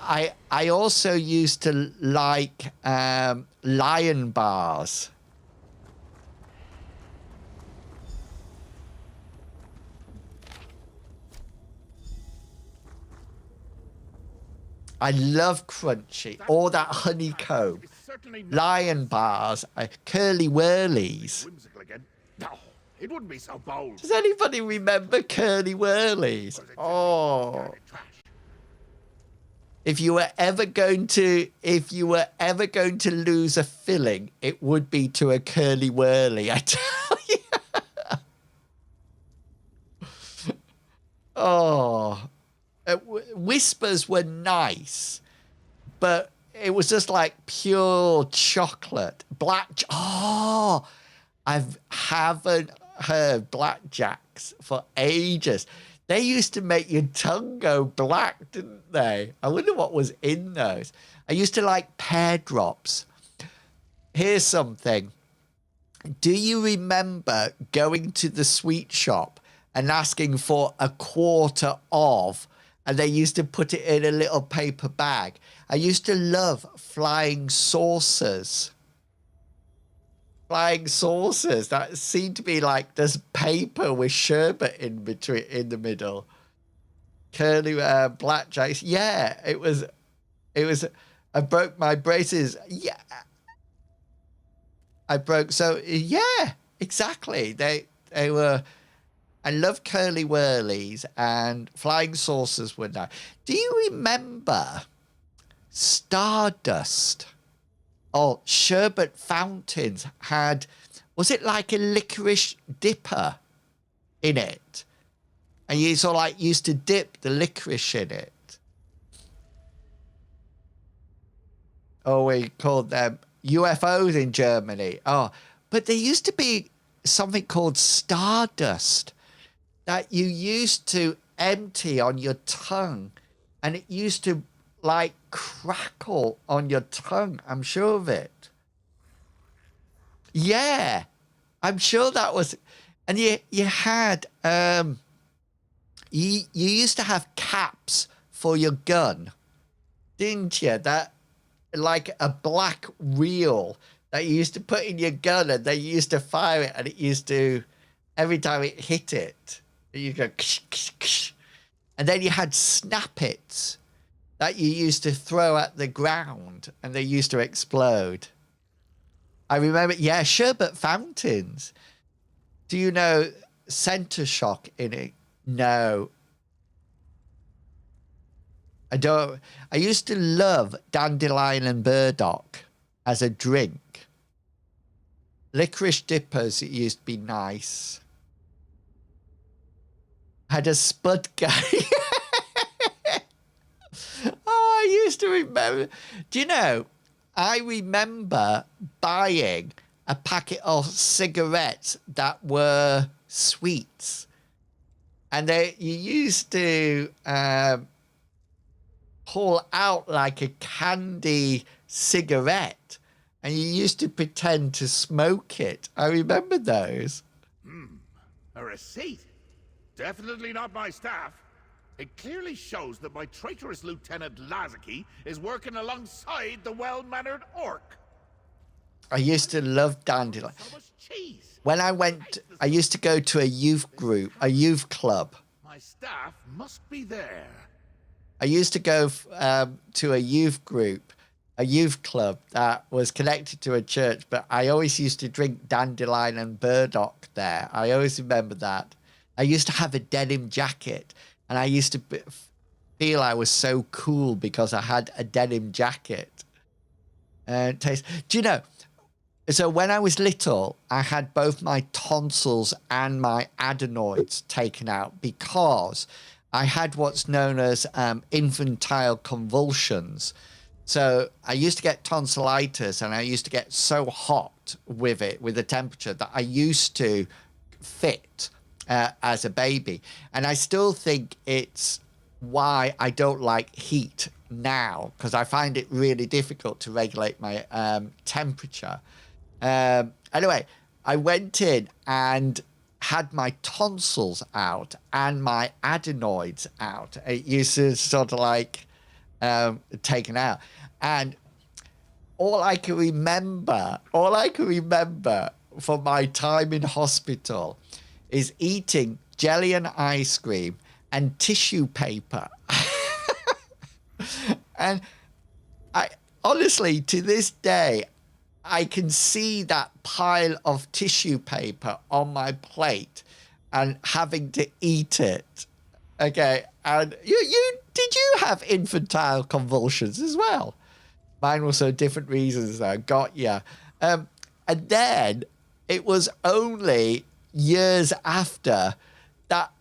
I also used to like Lion bars. I love crunchy. All that honeycomb. Lion bars. Curly whirlies. Whimsical again. No, it wouldn't be so bold. Does anybody remember curly whirlies? Oh. If you were ever going to lose a filling, it would be to a curly whirly, I tell you. Oh, whispers were nice, but it was just like pure chocolate. Oh, I haven't heard blackjacks for ages. They used to make your tongue go black, didn't they? I wonder what was in those. I used to like pear drops. Here's something. Do you remember going to the sweet shop and asking for a quarter of, and they used to put it in a little paper bag? I used to love flying saucers. Flying saucers that seemed to be like this paper with sherbet in between, in the middle. Curly blackjacks. Yeah, it was. I broke my braces. Yeah, I broke. So yeah, exactly. They were. I love curly whirlies, and flying saucers were nice. Do you remember Stardust? Oh, sherbet fountains had, was it like a licorice dipper in it? And you sort of like used to dip the licorice in it. Oh, we called them UFOs in Germany. Oh, but there used to be something called Stardust that you used to empty on your tongue, and it used to like crackle on your tongue. I'm sure of it. Yeah, I'm sure that was. And you had you used to have caps for your gun, didn't you? That like a black reel that you used to put in your gun, and then you used to fire it, and it used to, every time it hit it, you go ksh, ksh, ksh. And then you had snappets that you used to throw at the ground, and they used to explode. I remember, yeah, sherbet fountains. Do you know Center Shock in it? No. I don't. I used to love dandelion and burdock as a drink. Licorice dippers, it used to be nice. Had a spud guy. Oh, I used to remember. Do you know, I remember buying a packet of cigarettes that were sweets. And you used to pull out like a candy cigarette, and you used to pretend to smoke it. I remember those. A receipt? Definitely not my staff. It clearly shows that my traitorous Lieutenant Lazaki is working alongside the well-mannered orc. I used to love dandelion. So much cheese. When I went, I used to go to a youth group, a youth club. My staff must be there. I used to go to a youth group, a youth club that was connected to a church, but I always used to drink dandelion and burdock there. I always remember that. I used to have a denim jacket, and I used to feel I was so cool because I had a denim jacket. Do you know, so when I was little, I had both my tonsils and my adenoids taken out because I had what's known as infantile convulsions. So I used to get tonsillitis, and I used to get so hot with it, with the temperature, that I used to fit as a baby. And I still think it's why I don't like heat now, because I find it really difficult to regulate my temperature. Anyway, I went in and had my tonsils out and my adenoids out. It used to sort of like taken out. And all I can remember from my time in hospital is eating jelly and ice cream and tissue paper. And I honestly, to this day, I can see that pile of tissue paper on my plate and having to eat it. Okay, and did you have infantile convulsions as well? Mine was for different reasons though, got ya. And then it was only years after that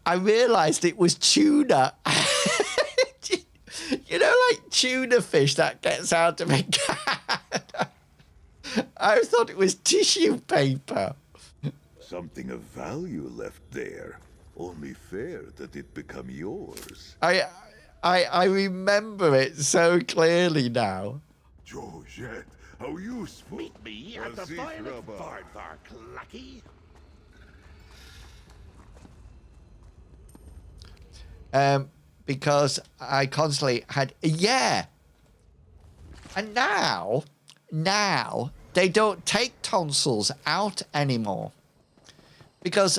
I realized it was tuna. You know, like tuna fish that gets out of a can. I thought it was tissue paper. Something of value left there. Only fair that it become yours. I remember it so clearly now. Georgette, how useful. Meet me at the Violet Varvark, lackey. Because I constantly had, yeah. And now they don't take tonsils out anymore. Because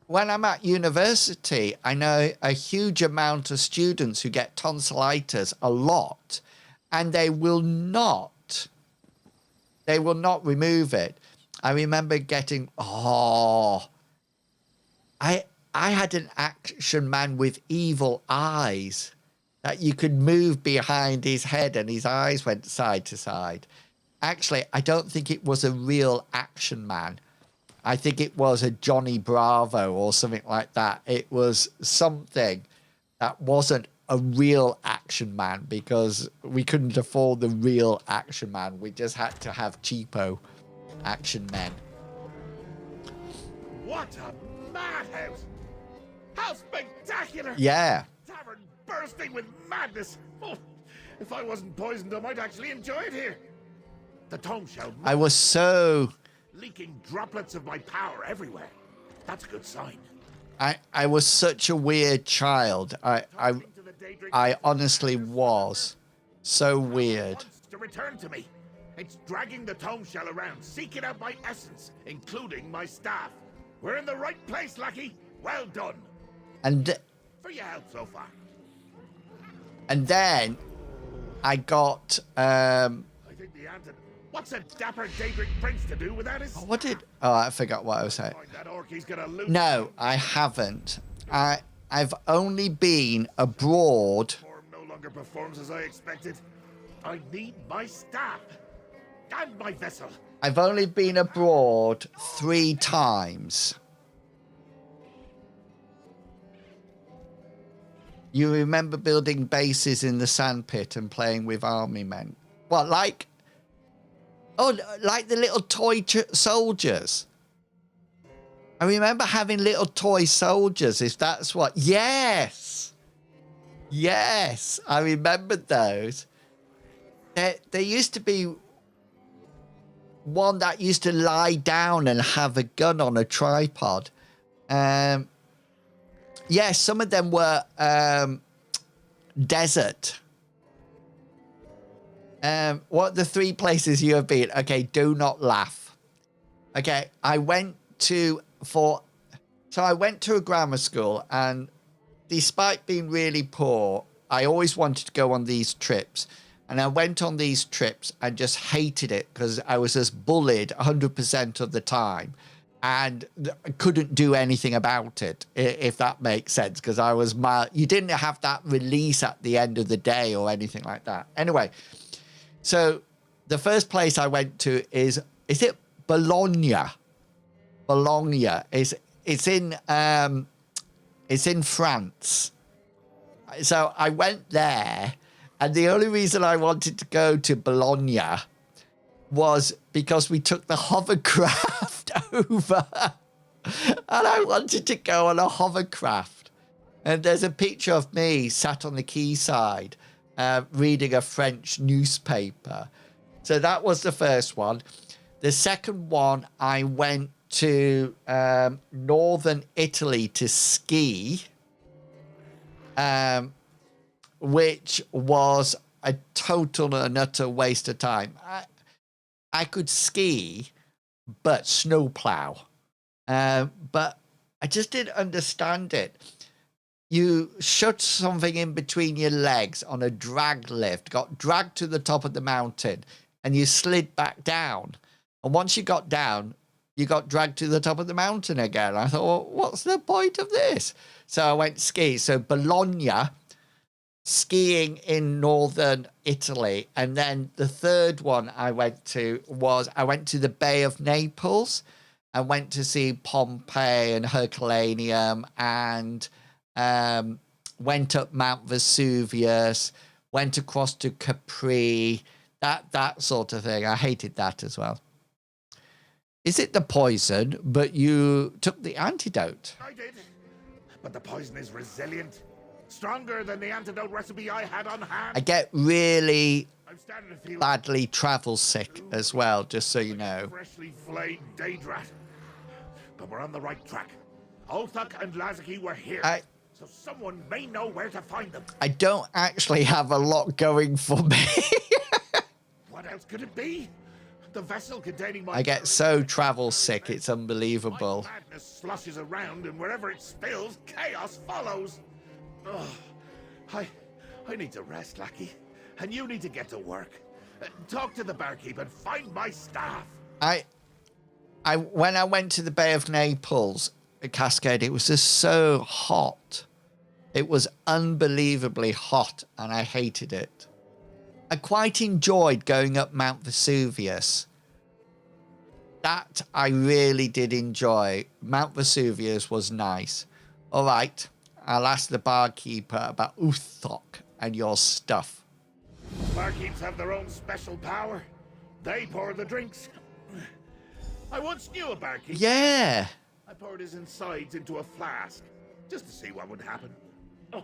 when I'm at university, I know a huge amount of students who get tonsillitis a lot, and they will not remove it. I remember getting, I had an action man with evil eyes that you could move behind his head and his eyes went side to side. Actually, I don't think it was a real action man. I think it was a Johnny Bravo or something like that. It was something that wasn't a real action man because we couldn't afford the real action man. We just had to have cheapo action men. What a madhouse! How spectacular! Yeah. Tavern bursting with madness. Oh, if I wasn't poisoned, I might actually enjoy it here. The tome shell. I was so... leaking droplets of my power everywhere. That's a good sign. I was such a weird child. I honestly was so weird. Wants to return to me. It's dragging the tome shell around, seeking out my essence, including my staff. We're in the right place, lackey. Well done. And for your help so far. And then I got I think the answer. What's a dapper Daedric prince to do without his? I forgot what I was saying. That orcie's gonna lose. No, I haven't. I've only been abroad. No longer performs as I expected. I need my staff and my vessel. I've only been abroad 3 times. You remember building bases in the sandpit and playing with army men? What, like... Oh, like the little toy soldiers. I remember having little toy soldiers, if that's what... Yes! Yes, I remembered those. There used to be one that used to lie down and have a gun on a tripod. Yes, some of them were desert. What are the 3 places you have been? Okay, do not laugh. Okay, I went to a grammar school, and despite being really poor, I always wanted to go on these trips. And I went on these trips and just hated it because I was just bullied 100% of the time. And I couldn't do anything about it, if that makes sense, because I was you didn't have that release at the end of the day or anything like that. Anyway, so the first place I went to is it Bologna? Bologna. It's in France. So I went there, and the only reason I wanted to go to Bologna was because we took the hovercraft over, and I wanted to go on a hovercraft. And there's a picture of me sat on the quayside reading a French newspaper. So that was the first one. The second one, I went to northern Italy to ski, which was a total and utter waste of time. I could ski, but snowplow. But I just didn't understand it. You shoved something in between your legs on a drag lift, got dragged to the top of the mountain, and you slid back down. And once you got down, you got dragged to the top of the mountain again. I thought, well, what's the point of this? So I went ski. So Bologna, skiing in northern Italy. And then the third one I went to was I went to the Bay of Naples. I went to see Pompeii and Herculaneum, and went up Mount Vesuvius, went across to Capri, that sort of thing. I hated that as well. Is it the poison, but you took the antidote? I did. But the poison is resilient. Stronger than the antidote recipe I had on hand. I get really I'm starting to feel badly travel sick as well, just so you know. freshly flayed Daedrat. But we're on the right track. Ulthuk and Lazaki were here. So someone may know where to find them. I don't actually have a lot going for me. What else could it be? The vessel containing my... I get so travel sick, it's unbelievable. My madness slushes around, and wherever it spills, chaos follows. Ugh. I need to rest, Lackey. And you need to get to work. Talk to the barkeep and find my staff. When I went to the Bay of Naples, Cascade, it was just so hot. It was unbelievably hot, and I hated it. I quite enjoyed going up Mount Vesuvius. That I really did enjoy. Mount Vesuvius was nice. All right, I'll ask the barkeeper about Uthok and your stuff. Barkeeps have their own special power. They pour the drinks. I once knew a barkeep. Yeah. I poured his insides into a flask, just to see what would happen. Oh,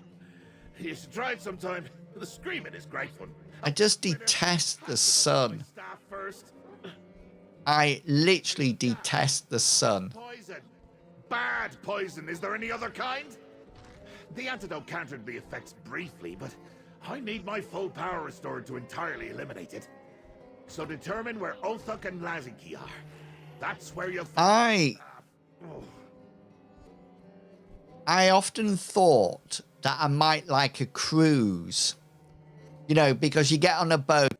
you should try it sometime. The screaming is great fun. I just detest the sun. Staff first. I literally detest the sun. Poison. Bad poison. Is there any other kind? The antidote countered the effects briefly, but I need my full power restored to entirely eliminate it. So determine where Ulthuk and Laziki are. That's where you'll find... I often thought that I might like a cruise. You know, because you get on a boat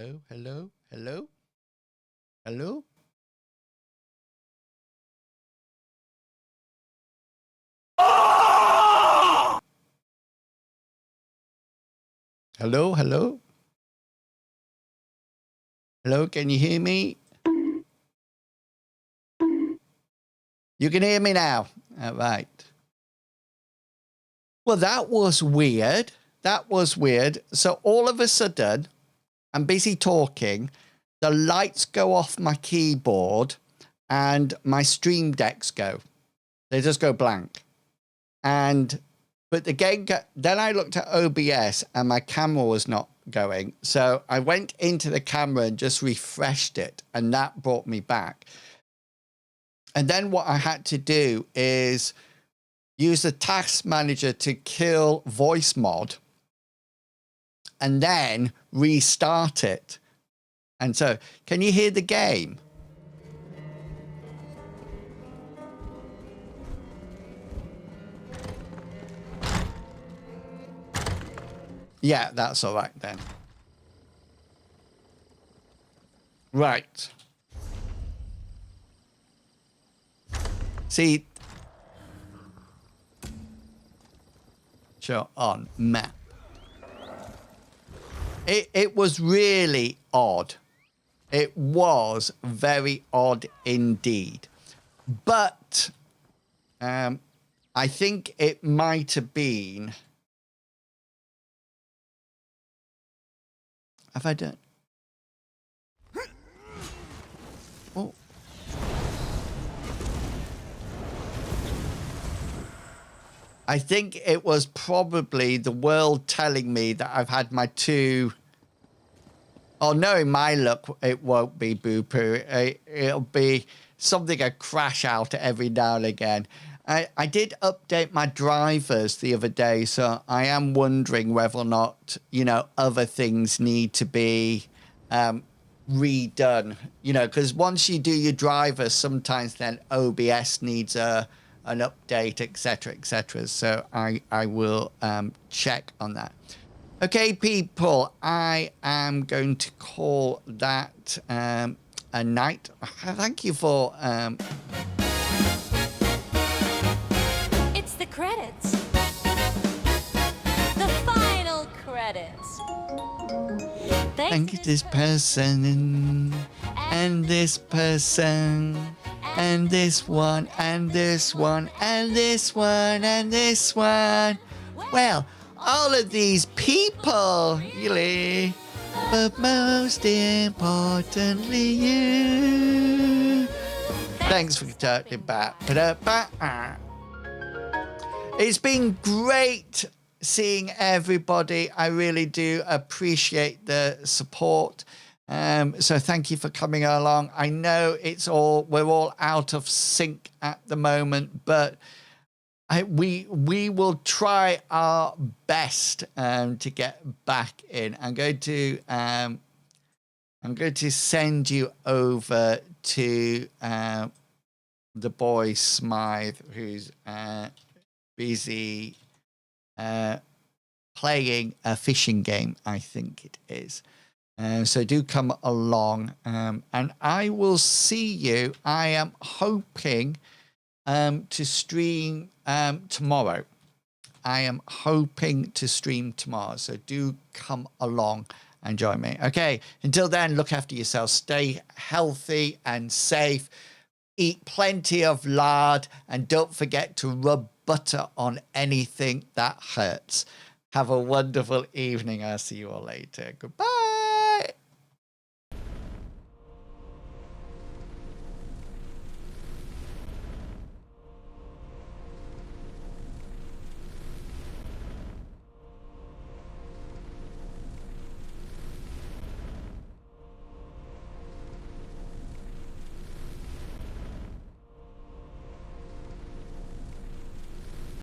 Hello, hello, hello, hello. Hello, hello. Hello, can you hear me? You can hear me now. All right. Well, that was weird. That was weird. So all of a sudden, I'm busy talking. The lights go off my keyboard and my stream decks go. They just go blank. But the game, then I looked at OBS and my camera was not going. So I went into the camera and just refreshed it, and that brought me back. And then what I had to do is use the task manager to kill voice mod and then restart it. And so, can you hear the game? Yeah, that's all right then. Right. See, show on map. It was really odd. It was very odd indeed. But I think it might have been. Have I done? Oh. I think it was probably the world telling me that I've had my two. Oh, knowing my luck, it won't be boo-poo. It'll be something I crash out every now and again. I did update my drivers the other day, so I am wondering whether or not, you know, other things need to be redone. You know, because once you do your drivers, sometimes then OBS needs an update, etc., etc. So I will check on that. Okay, people, I am going to call that a night. Thank you for... It's the credits. The final credits. Thank you, this person, and this person, and this one, and this one, and this one, and this one. Well, all of these people, really, but most importantly, you. Thanks for talking back. It's been great seeing everybody. I really do appreciate the support. So thank you for coming along. I know we're all out of sync at the moment, but we will try our best to get back in. I'm going to send you over to the boy Smythe, who's busy playing a fishing game, I think it is. So do come along, and I will see you. I am hoping to stream tomorrow. I am hoping to stream tomorrow, so do come along and join me. Okay, until then, look after yourself. Stay healthy and safe. Eat plenty of lard, and don't forget to rub butter on anything that hurts. Have a wonderful evening. I'll see you all later. Goodbye.